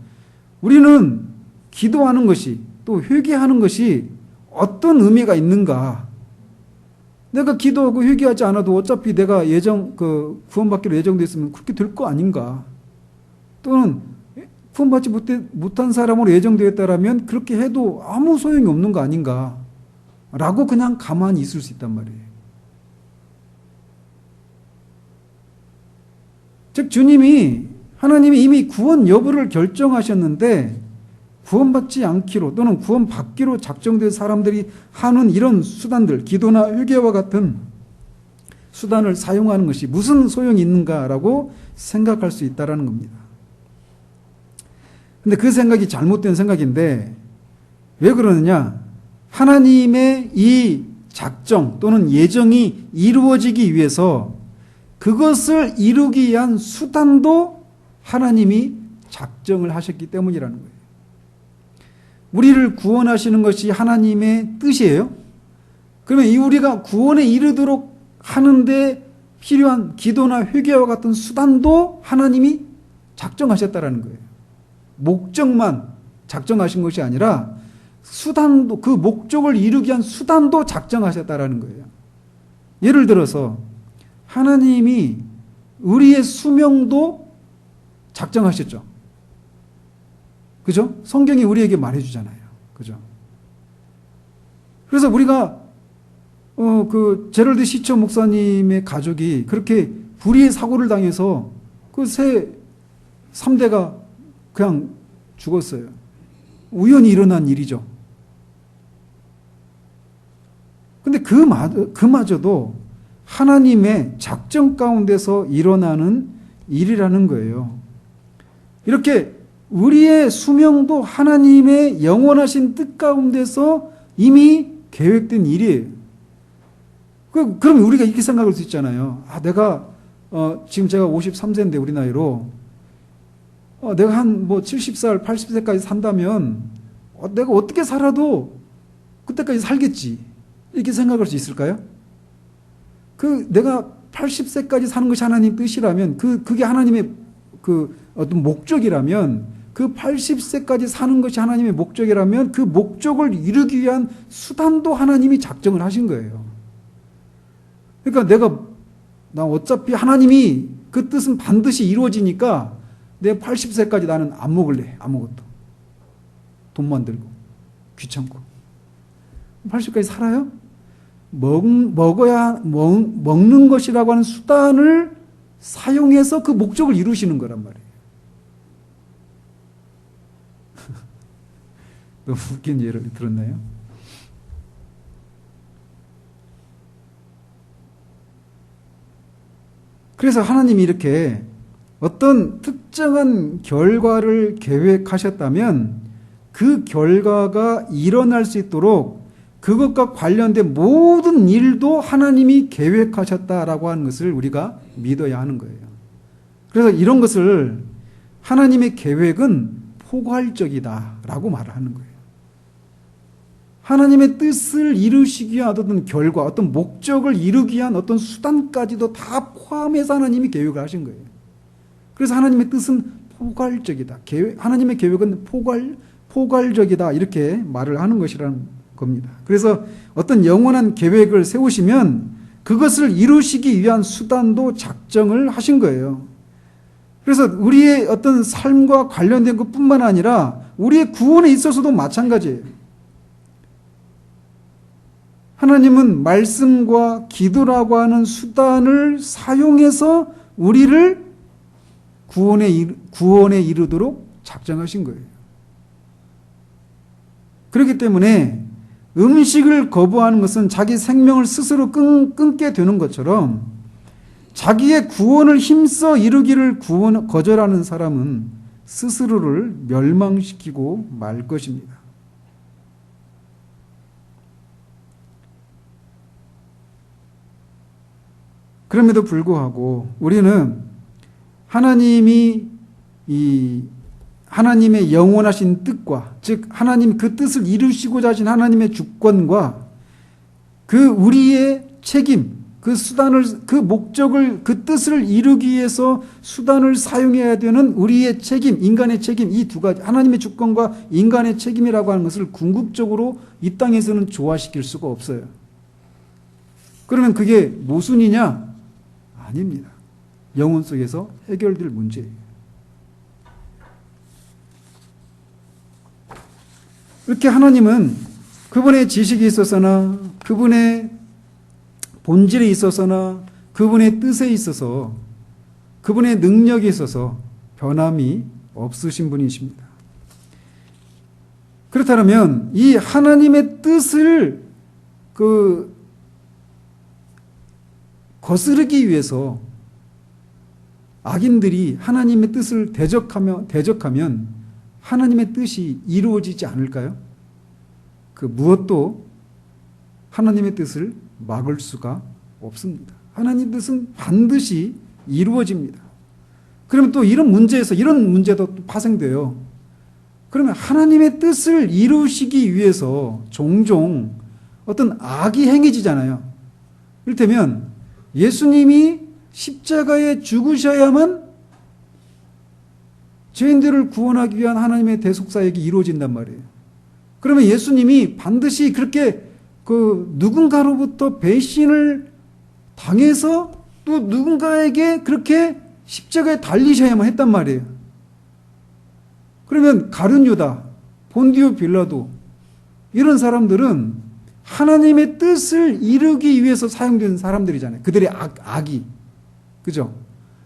우리는 기도하는 것이 또 회개하는 것이 어떤 의미가 있는가? 내가 기도하고 회개하지 않아도 어차피 내가 구원받기로 예정되어 있으면 그렇게 될 거 아닌가? 또는 구원받지 못한 사람으로 예정되었다라면 그렇게 해도 아무 소용이 없는 거 아닌가? 라고 그냥 가만히 있을 수 있단 말이에요. 즉 하나님이 이미 구원 여부를 결정하셨는데 구원받지 않기로 또는 구원받기로 작정된 사람들이 하는 이런 수단들, 기도나 회개와 같은 수단을 사용하는 것이 무슨 소용이 있는가라고 생각할 수 있다는 겁니다. 근데 그 생각이 잘못된 생각인데 왜 그러느냐? 하나님의 이 작정 또는 예정이 이루어지기 위해서 그것을 이루기 위한 수단도 하나님이 작정을 하셨기 때문이라는 거예요. 우리를 구원하시는 것이 하나님의 뜻이에요. 그러면 우리가 구원에 이르도록 하는데 필요한 기도나 회개와 같은 수단도 하나님이 작정하셨다라는 거예요. 목적만 작정하신 것이 아니라 수단도, 그 목적을 이루기 위한 수단도 작정하셨다라는 거예요. 예를 들어서 하나님이 우리의 수명도 작정하셨죠. 그죠? 성경이 우리에게 말해주잖아요. 그죠? 그래서 우리가 제럴드 시처 목사님의 가족이 그렇게 불의의 사고를 당해서 그 새 3대가 그냥 죽었어요. 우연히 일어난 일이죠. 근데 그마저도 하나님의 작정 가운데서 일어나는 일이라는 거예요. 이렇게 우리의 수명도 하나님의 영원하신 뜻 가운데서 이미 계획된 일이에요. 그럼 우리가 이렇게 생각할 수 있잖아요. 지금 제가 53세인데 우리 나이로 내가 한 70살, 80세까지 산다면 내가 어떻게 살아도 그때까지 살겠지. 이렇게 생각할 수 있을까요? 내가 80세까지 사는 것이 하나님 뜻이라면 그게 하나님의 어떤 목적이라면 그 80세까지 사는 것이 하나님의 목적이라면 그 목적을 이루기 위한 수단도 하나님이 작정을 하신 거예요. 그러니까 나 어차피 하나님이 그 뜻은 반드시 이루어지니까 내 80세까지 나는 안 먹을래. 아무것도. 돈만 들고. 귀찮고. 80까지 살아요? 먹는 것이라고 하는 수단을 사용해서 그 목적을 이루시는 거란 말이에요. 너무 웃긴 예를 들었나요? 그래서 하나님이 이렇게 어떤 특정한 결과를 계획하셨다면 그 결과가 일어날 수 있도록 그것과 관련된 모든 일도 하나님이 계획하셨다라고 하는 것을 우리가 믿어야 하는 거예요. 그래서 이런 것을 하나님의 계획은 포괄적이다라고 말을 하는 거예요. 하나님의 뜻을 이루시기 위한 어떤 결과, 어떤 목적을 이루기 위한 어떤 수단까지도 다 포함해서 하나님이 계획을 하신 거예요. 그래서 하나님의 뜻은 포괄적이다. 하나님의 계획은 포괄적이다. 이렇게 말을 하는 것이라는 겁니다. 그래서 어떤 영원한 계획을 세우시면 그것을 이루시기 위한 수단도 작정을 하신 거예요. 그래서 우리의 어떤 삶과 관련된 것뿐만 아니라 우리의 구원에 있어서도 마찬가지예요. 하나님은 말씀과 기도라고 하는 수단을 사용해서 우리를 구원에 이르도록 작정하신 거예요. 그렇기 때문에 음식을 거부하는 것은 자기 생명을 스스로 끊게 되는 것처럼 자기의 구원을 힘써 이루기를 거절하는 사람은 스스로를 멸망시키고 말 것입니다. 그럼에도 불구하고 우리는 하나님의 영원하신 뜻과, 즉 하나님 그 뜻을 이루시고자 하신 하나님의 주권과 그 우리의 책임, 그 수단을, 그 목적을, 그 뜻을 이루기 위해서 수단을 사용해야 되는 우리의 책임, 인간의 책임, 이 두 가지, 하나님의 주권과 인간의 책임이라고 하는 것을 궁극적으로 이 땅에서는 조화시킬 수가 없어요. 그러면 그게 모순이냐? 아닙니다. 영혼 속에서 해결될 문제예요. 이렇게 하나님은 그분의 지식이 있어서나 그분의 본질에 있어서나 그분의 뜻에 있어서 그분의 능력에 있어서 변함이 없으신 분이십니다. 그렇다면 이 하나님의 뜻을 거스르기 위해서 악인들이 하나님의 뜻을 대적하면 하나님의 뜻이 이루어지지 않을까요? 그 무엇도 하나님의 뜻을 막을 수가 없습니다. 하나님의 뜻은 반드시 이루어집니다. 그러면 또 이런 문제도 파생돼요. 그러면 하나님의 뜻을 이루시기 위해서 종종 어떤 악이 행해지잖아요. 이를테면 예수님이 십자가에 죽으셔야만 죄인들을 구원하기 위한 하나님의 대속사역이 이루어진단 말이에요. 그러면 예수님이 반드시 그렇게 누군가로부터 배신을 당해서 또 누군가에게 그렇게 십자가에 달리셔야만 했단 말이에요. 그러면 가룟 유다, 본디오 빌라도 이런 사람들은 하나님의 뜻을 이루기 위해서 사용된 사람들이잖아요. 그들의 악이. 그죠?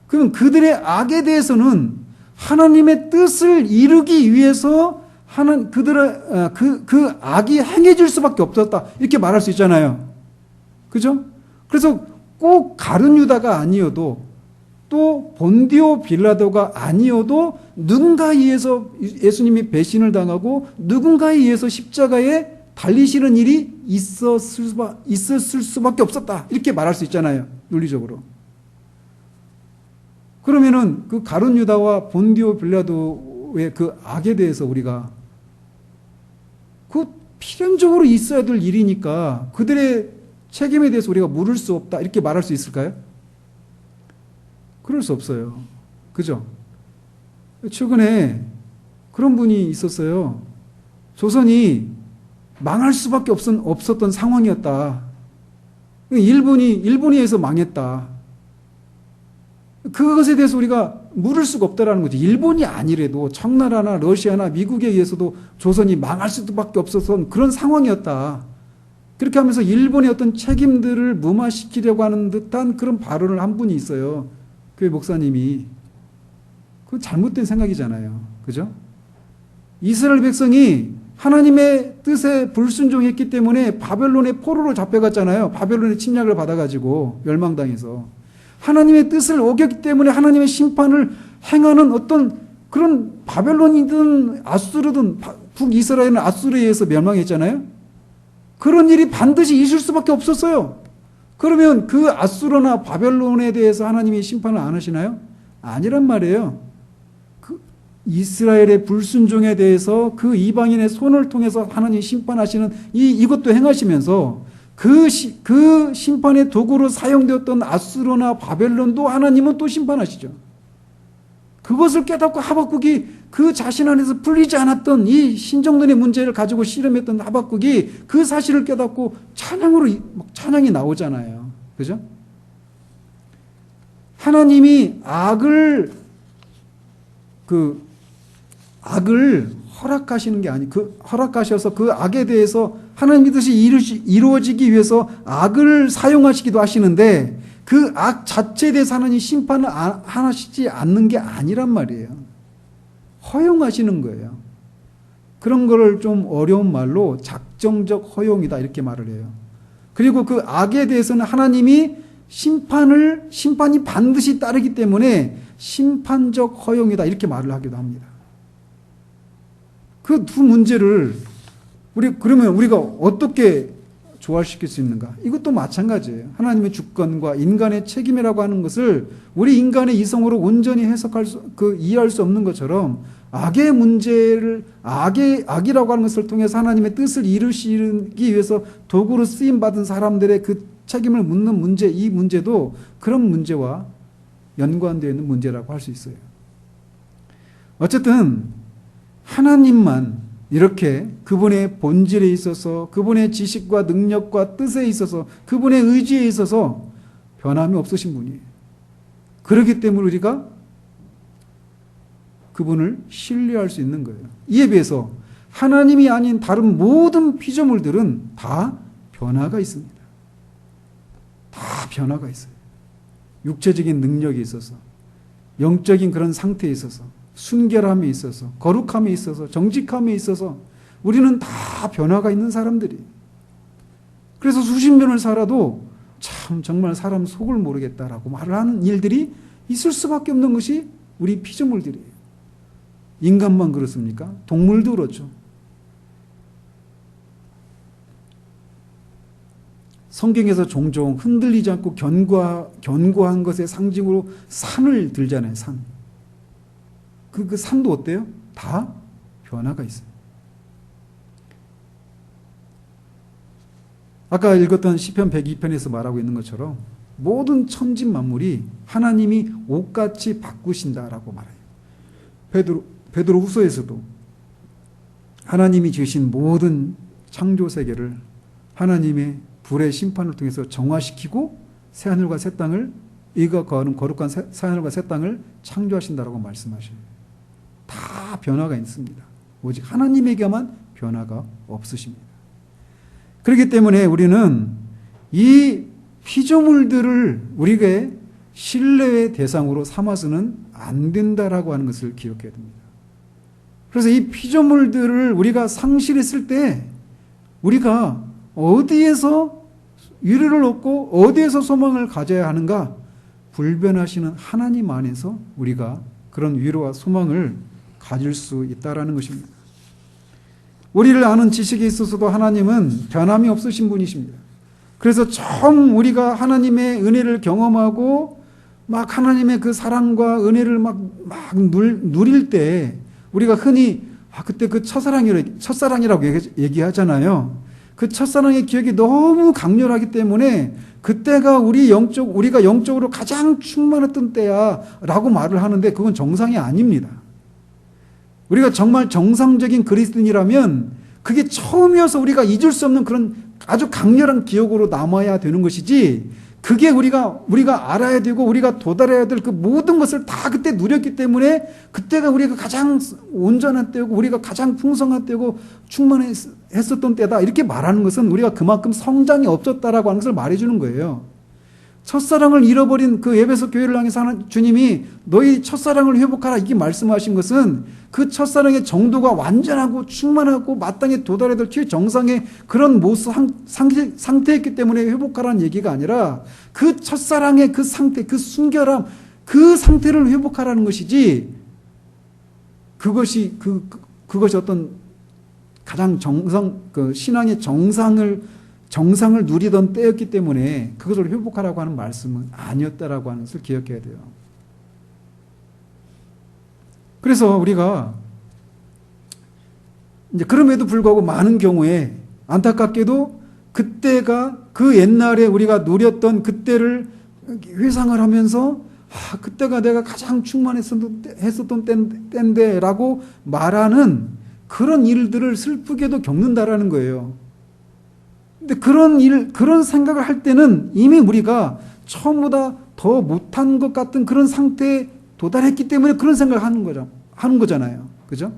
그러면 그들의 악에 대해서는 하나님의 뜻을 이루기 위해서 그 악이 행해질 수밖에 없었다. 이렇게 말할 수 있잖아요. 그죠? 그래서 꼭 가룟 유다가 아니어도 또 본디오 빌라도가 아니어도 누군가에 의해서 예수님이 배신을 당하고 누군가에 의해서 십자가에 달리시는 일이 있었을 수밖에 없었다. 이렇게 말할 수 있잖아요. 논리적으로. 그러면은 그 가룟 유다와 본디오 빌라도의 그 악에 대해서 우리가 그 필연적으로 있어야 될 일이니까 그들의 책임에 대해서 우리가 물을 수 없다. 이렇게 말할 수 있을까요? 그럴 수 없어요. 그죠? 최근에 그런 분이 있었어요. 조선이 망할 수밖에 없었던 상황이었다. 일본이 의해서 망했다. 그것에 대해서 우리가 물을 수가 없다라는 거죠. 일본이 아니래도 청나라나 러시아나 미국에 의해서도 조선이 망할 수밖에 없었던 그런 상황이었다. 그렇게 하면서 일본의 어떤 책임들을 무마시키려고 하는 듯한 그런 발언을 한 분이 있어요. 교회 목사님이. 그건 잘못된 생각이잖아요. 그죠? 이스라엘 백성이 하나님의 뜻에 불순종했기 때문에 바벨론의 포로로 잡혀갔잖아요. 바벨론의 침략을 받아가지고 멸망당해서. 하나님의 뜻을 어겼기 때문에 하나님의 심판을 행하는 어떤 그런 바벨론이든 아수르든 북이스라엘은 아수르에 의해서 멸망했잖아요. 그런 일이 반드시 있을 수밖에 없었어요. 그러면 그 아수르나 바벨론에 대해서 하나님이 심판을 안 하시나요? 아니란 말이에요. 이스라엘의 불순종에 대해서 그 이방인의 손을 통해서 하나님 심판하시는 이것도 행하시면서 그 심판의 도구로 사용되었던 아수르나 바벨론도 하나님은 또 심판하시죠. 그것을 깨닫고 하박국이 그 자신 안에서 풀리지 않았던 이 신정론의 문제를 가지고 씨름했던 하박국이 그 사실을 깨닫고 찬양이 나오잖아요. 그죠? 하나님이 악을 허락하시는 게 허락하셔서 그 악에 대해서 하나님의 뜻이 이루어지기 위해서 악을 사용하시기도 하시는데 그 악 자체에 대해서 하나님 심판을 하시지 않는 게 아니란 말이에요. 허용하시는 거예요. 그런 거를 좀 어려운 말로 작정적 허용이다 이렇게 말을 해요. 그리고 그 악에 대해서는 하나님이 심판이 반드시 따르기 때문에 심판적 허용이다 이렇게 말을 하기도 합니다. 그 두 문제를 그러면 우리가 어떻게 조화시킬 수 있는가? 이것도 마찬가지예요. 하나님의 주권과 인간의 책임이라고 하는 것을 우리 인간의 이성으로 온전히 이해할 수 없는 것처럼 악의 문제를 악이라고 하는 것을 통해서 하나님의 뜻을 이루시기 위해서 도구로 쓰임 받은 사람들의 그 책임을 묻는 문제, 이 문제도 그런 문제와 연관되어 있는 문제라고 할 수 있어요. 어쨌든 하나님만 이렇게 그분의 본질에 있어서 그분의 지식과 능력과 뜻에 있어서 그분의 의지에 있어서 변함이 없으신 분이에요. 그렇기 때문에 우리가 그분을 신뢰할 수 있는 거예요. 이에 비해서 하나님이 아닌 다른 모든 피조물들은 다 변화가 있습니다. 다 변화가 있어요. 육체적인 능력이 있어서, 영적인 그런 상태에 있어서, 순결함에 있어서, 거룩함에 있어서, 정직함에 있어서 우리는 다 변화가 있는 사람들이에요. 그래서 수십 년을 살아도 참 정말 사람 속을 모르겠다라고 말을 하는 일들이 있을 수밖에 없는 것이 우리 피조물들이에요. 인간만 그렇습니까? 동물도 그렇죠. 성경에서 종종 흔들리지 않고 견고한 것의 상징으로 산을 들잖아요. 산. 그 산도 어때요? 다 변화가 있어요. 아까 읽었던 시편 102편에서 말하고 있는 것처럼 모든 천지 만물이 하나님이 옷같이 바꾸신다라고 말해요. 베드로 후서에서도 하나님이 지으신 모든 창조 세계를 하나님의 불의 심판을 통해서 정화시키고 새하늘과 새 땅을 이가 거하는 거룩한 새하늘과 새 땅을 창조하신다라고 말씀하셔요. 다 변화가 있습니다. 오직 하나님에게만 변화가 없으십니다. 그렇기 때문에 우리는 이 피조물들을 우리가 신뢰의 대상으로 삼아서는 안 된다라고 하는 것을 기억해야 됩니다. 그래서 이 피조물들을 우리가 상실했을 때 우리가 어디에서 위로를 얻고 어디에서 소망을 가져야 하는가? 불변하시는 하나님 안에서 우리가 그런 위로와 소망을 가질 수 있다라는 것입니다. 우리를 아는 지식에 있어서도 하나님은 변함이 없으신 분이십니다. 그래서 처음 우리가 하나님의 은혜를 경험하고 막 하나님의 그 사랑과 은혜를 막 누릴 때 우리가 흔히 그때 그 첫사랑이라고 얘기하잖아요. 그 첫사랑의 기억이 너무 강렬하기 때문에 그때가 우리가 영적으로 가장 충만했던 때야라고 말을 하는데 그건 정상이 아닙니다. 우리가 정말 정상적인 그리스도인이라면 그게 처음이어서 우리가 잊을 수 없는 그런 아주 강렬한 기억으로 남아야 되는 것이지, 그게 우리가 알아야 되고 우리가 도달해야 될 그 모든 것을 다 그때 누렸기 때문에 그때가 우리가 가장 온전한 때고 우리가 가장 풍성한 때고 충만했었던 때다 이렇게 말하는 것은 우리가 그만큼 성장이 없었다라고 하는 것을 말해주는 거예요. 첫사랑을 잃어버린 그 에베소 교회를 향해서 주님이 너희 첫사랑을 회복하라 이렇게 말씀하신 것은 그 첫사랑의 정도가 완전하고 충만하고 마땅히 도달해야 될 최정상의 그런 모습 상태였기 때문에 회복하라는 얘기가 아니라 그 첫사랑의 그 상태, 그 순결함, 그 상태를 회복하라는 것이지, 그것이 어떤 가장 신앙의 정상을 누리던 때였기 때문에 그것을 회복하라고 하는 말씀은 아니었다라고 하는 것을 기억해야 돼요. 그래서 우리가 이제 그럼에도 불구하고 많은 경우에 안타깝게도 그때가 그 옛날에 우리가 누렸던 그때를 회상을 하면서 그때가 내가 가장 충만했었던 때인데 라고 말하는 그런 일들을 슬프게도 겪는다라는 거예요. 근데 그런 생각을 할 때는 이미 우리가 처음보다 더 못한 것 같은 그런 상태에 도달했기 때문에 그런 생각을 하는 거잖아요. 그죠?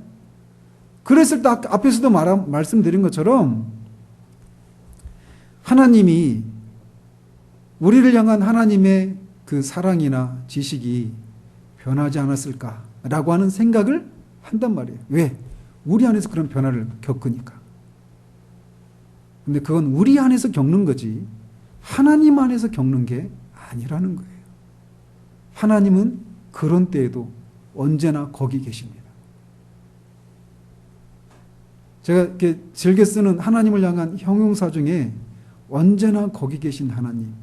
그랬을 때 앞에서도 말씀드린 것처럼 하나님이 우리를 향한 하나님의 그 사랑이나 지식이 변하지 않았을까라고 하는 생각을 한단 말이에요. 왜? 우리 안에서 그런 변화를 겪으니까. 근데 그건 우리 안에서 겪는 거지 하나님 안에서 겪는 게 아니라는 거예요. 하나님은 그런 때에도 언제나 거기 계십니다. 제가 이렇게 즐겨 쓰는 하나님을 향한 형용사 중에 언제나 거기 계신 하나님,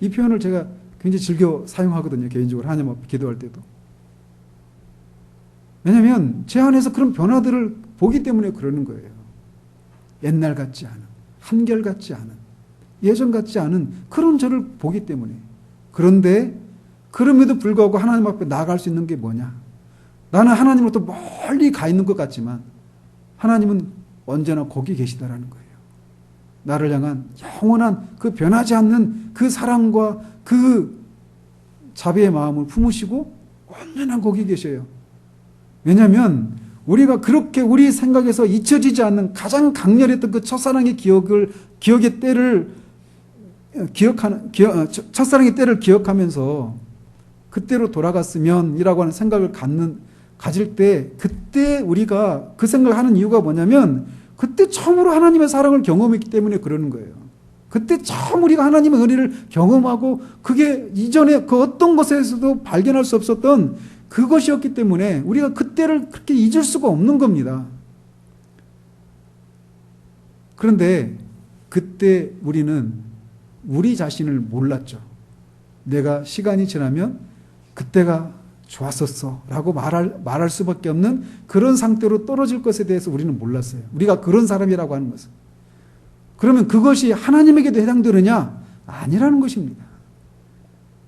이 표현을 제가 굉장히 즐겨 사용하거든요. 개인적으로 하나님 앞에 기도할 때도. 왜냐하면 제 안에서 그런 변화들을 보기 때문에 그러는 거예요. 옛날 같지 않은, 한결 같지 않은, 예전 같지 않은 그런 저를 보기 때문에. 그런데 그럼에도 불구하고 하나님 앞에 나아갈 수 있는 게 뭐냐? 나는 하나님으로부터 멀리 가 있는 것 같지만 하나님은 언제나 거기 계시다라는 거예요. 나를 향한 영원한 그 변하지 않는 그 사랑과 그 자비의 마음을 품으시고 언제나 거기 계셔요. 왜냐하면 우리가 그렇게 우리 생각에서 잊혀지지 않는 가장 강렬했던 그 첫사랑의 기억의 때를 첫사랑의 때를 기억하면서 그때로 돌아갔으면이라고 하는 생각을 가질 때 그때 우리가 그 생각을 하는 이유가 뭐냐면 그때 처음으로 하나님의 사랑을 경험했기 때문에 그러는 거예요. 그때 처음 우리가 하나님의 은혜를 경험하고 그게 이전에 그 어떤 것에서도 발견할 수 없었던 그것이었기 때문에 우리가 그때를 그렇게 잊을 수가 없는 겁니다. 그런데 그때 우리는 우리 자신을 몰랐죠. 내가 시간이 지나면 그때가 좋았었어 라고 말할 수밖에 없는 그런 상태로 떨어질 것에 대해서 우리는 몰랐어요. 우리가 그런 사람이라고 하는 것은. 그러면 그것이 하나님에게도 해당되느냐? 아니라는 것입니다.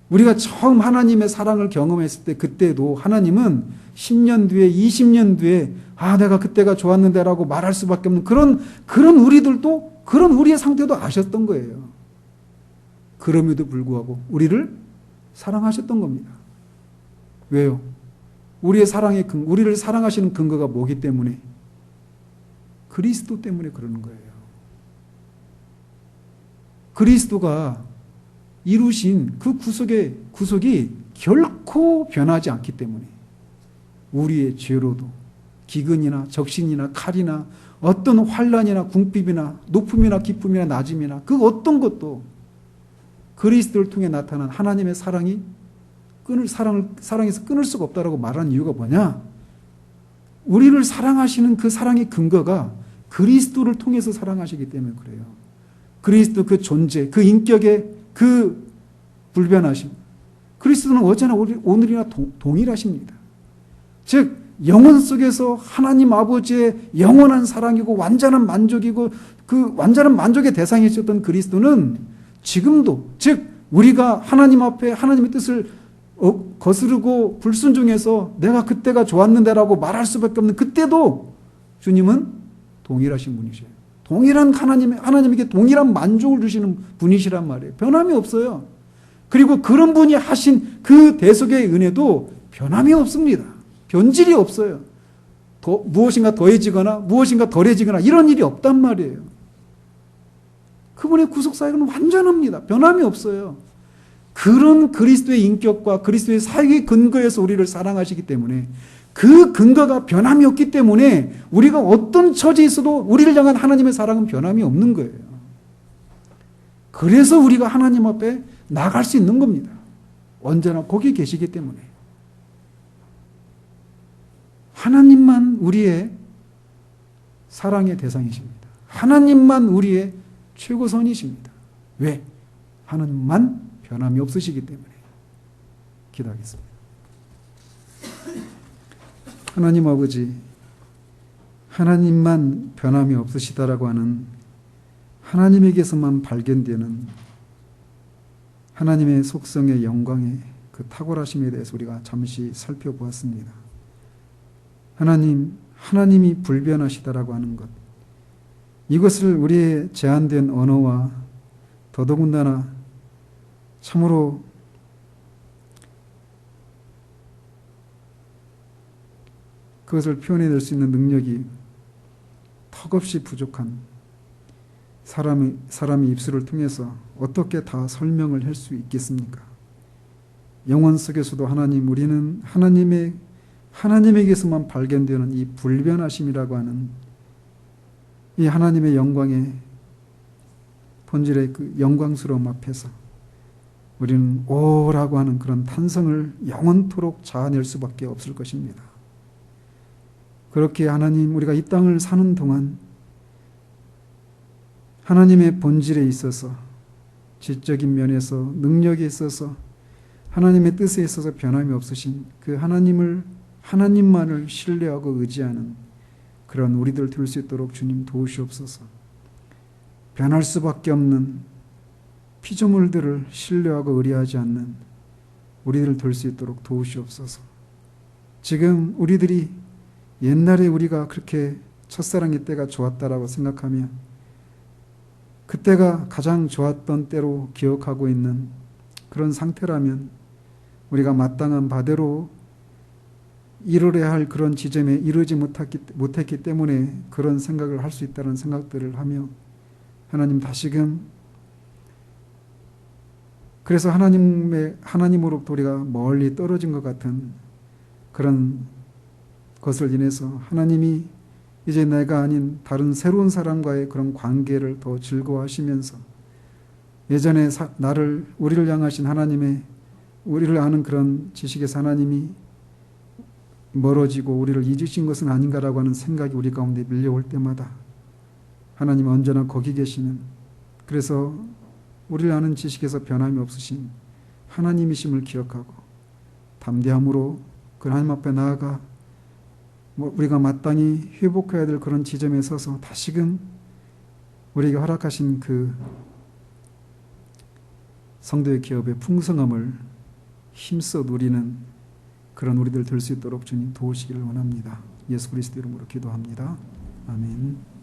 우리가 처음 하나님의 사랑을 경험했을 때 그때도 하나님은 10년 뒤에 20년 뒤에 내가 그때가 좋았는데 라고 말할 수밖에 없는 그런 우리들도 그런 우리의 상태도 아셨던 거예요. 그럼에도 불구하고 우리를 사랑하셨던 겁니다. 왜요? 우리를 사랑하시는 근거가 뭐기 때문에? 그리스도 때문에 그러는 거예요. 그리스도가 이루신 그 구속이 결코 변하지 않기 때문에 우리의 죄로도 기근이나 적신이나 칼이나 어떤 환난이나 궁핍이나 높음이나 기쁨이나 낮음이나 그 어떤 것도 그리스도를 통해 나타난 하나님의 사랑에서 끊을 수가 없다라고 말하는 이유가 뭐냐? 우리를 사랑하시는 그 사랑의 근거가 그리스도를 통해서 사랑하시기 때문에 그래요. 그리스도 그 존재, 그 인격의 그 불변하심. 그리스도는 어제나 오늘이나 동일하십니다. 즉 영혼 속에서 하나님 아버지의 영원한 사랑이고 완전한 만족이고 그 완전한 만족의 대상이셨던 그리스도는 지금도 즉 우리가 하나님 앞에 하나님의 뜻을 거스르고 불순종해서 내가 그때가 좋았는데라고 말할 수밖에 없는 그때도 주님은 동일하신 분이셔요. 동일한 하나님에게 동일한 만족을 주시는 분이시란 말이에요. 변함이 없어요. 그리고 그런 분이 하신 그 대속의 은혜도 변함이 없습니다. 변질이 없어요. 무엇인가 더해지거나 무엇인가 덜해지거나 이런 일이 없단 말이에요. 그분의 구속사역은 완전합니다. 변함이 없어요. 그런 그리스도의 인격과 그리스도의 사역의 근거에서 우리를 사랑하시기 때문에 그 근거가 변함이 없기 때문에 우리가 어떤 처지에 있어도 우리를 향한 하나님의 사랑은 변함이 없는 거예요. 그래서 우리가 하나님 앞에 나갈 수 있는 겁니다. 언제나 거기 계시기 때문에. 하나님만 우리의 사랑의 대상이십니다. 하나님만 우리의 최고선이십니다. 왜? 하나님만 변함이 없으시기 때문에. 기도하겠습니다. 하나님 아버지, 하나님만 변함이 없으시다라고 하는 하나님에게서만 발견되는 하나님의 속성의 영광의 그 탁월하심에 대해서 우리가 잠시 살펴보았습니다. 하나님이 불변하시다라고 하는 것, 이것을 우리의 제한된 언어와 더더군다나 참으로 그것을 표현해낼 수 있는 능력이 턱없이 부족한 사람의 입술을 통해서 어떻게 다 설명을 할 수 있겠습니까? 영혼 속에서도 우리는 하나님에게서만 발견되는 이 불변하심이라고 하는 이 하나님의 영광의 본질의 그 영광스러움 앞에서 우리는 오라고 하는 그런 탄성을 영원토록 자아낼 수밖에 없을 것입니다. 그렇게 우리가 이 땅을 사는 동안 하나님의 본질에 있어서, 지적인 면에서, 능력에 있어서, 하나님의 뜻에 있어서 변함이 없으신 그 하나님만을 신뢰하고 의지하는 그런 우리들 될 수 있도록 주님 도우시옵소서. 변할 수밖에 없는 피조물들을 신뢰하고 의뢰하지 않는 우리들 될 수 있도록 도우시옵소서. 지금 우리들이 옛날에 우리가 그렇게 첫사랑의 때가 좋았다라고 생각하며 그때가 가장 좋았던 때로 기억하고 있는 그런 상태라면 우리가 마땅한 바대로 이루어야 할 그런 지점에 이르지 못했기 때문에 그런 생각을 할 수 있다는 생각들을 하며 하나님 다시금 그래서 하나님으로부터 우리가 멀리 떨어진 것 같은 그런 것을 인해서 하나님이 이제 내가 아닌 다른 새로운 사람과의 그런 관계를 더 즐거워하시면서 예전에 우리를 향하신 우리를 아는 그런 지식에서 하나님이 멀어지고 우리를 잊으신 것은 아닌가라고 하는 생각이 우리 가운데 밀려올 때마다 하나님은 언제나 거기 계시는, 그래서 우리를 아는 지식에서 변함이 없으신 하나님이심을 기억하고 담대함으로 그 하나님 앞에 나아가 우리가 마땅히 회복해야 될 그런 지점에 서서 다시금 우리에게 허락하신 그 성도의 기업의 풍성함을 힘써 누리는 그런 우리들 될 수 있도록 주님 도우시기를 원합니다. 예수 그리스도 이름으로 기도합니다. 아멘.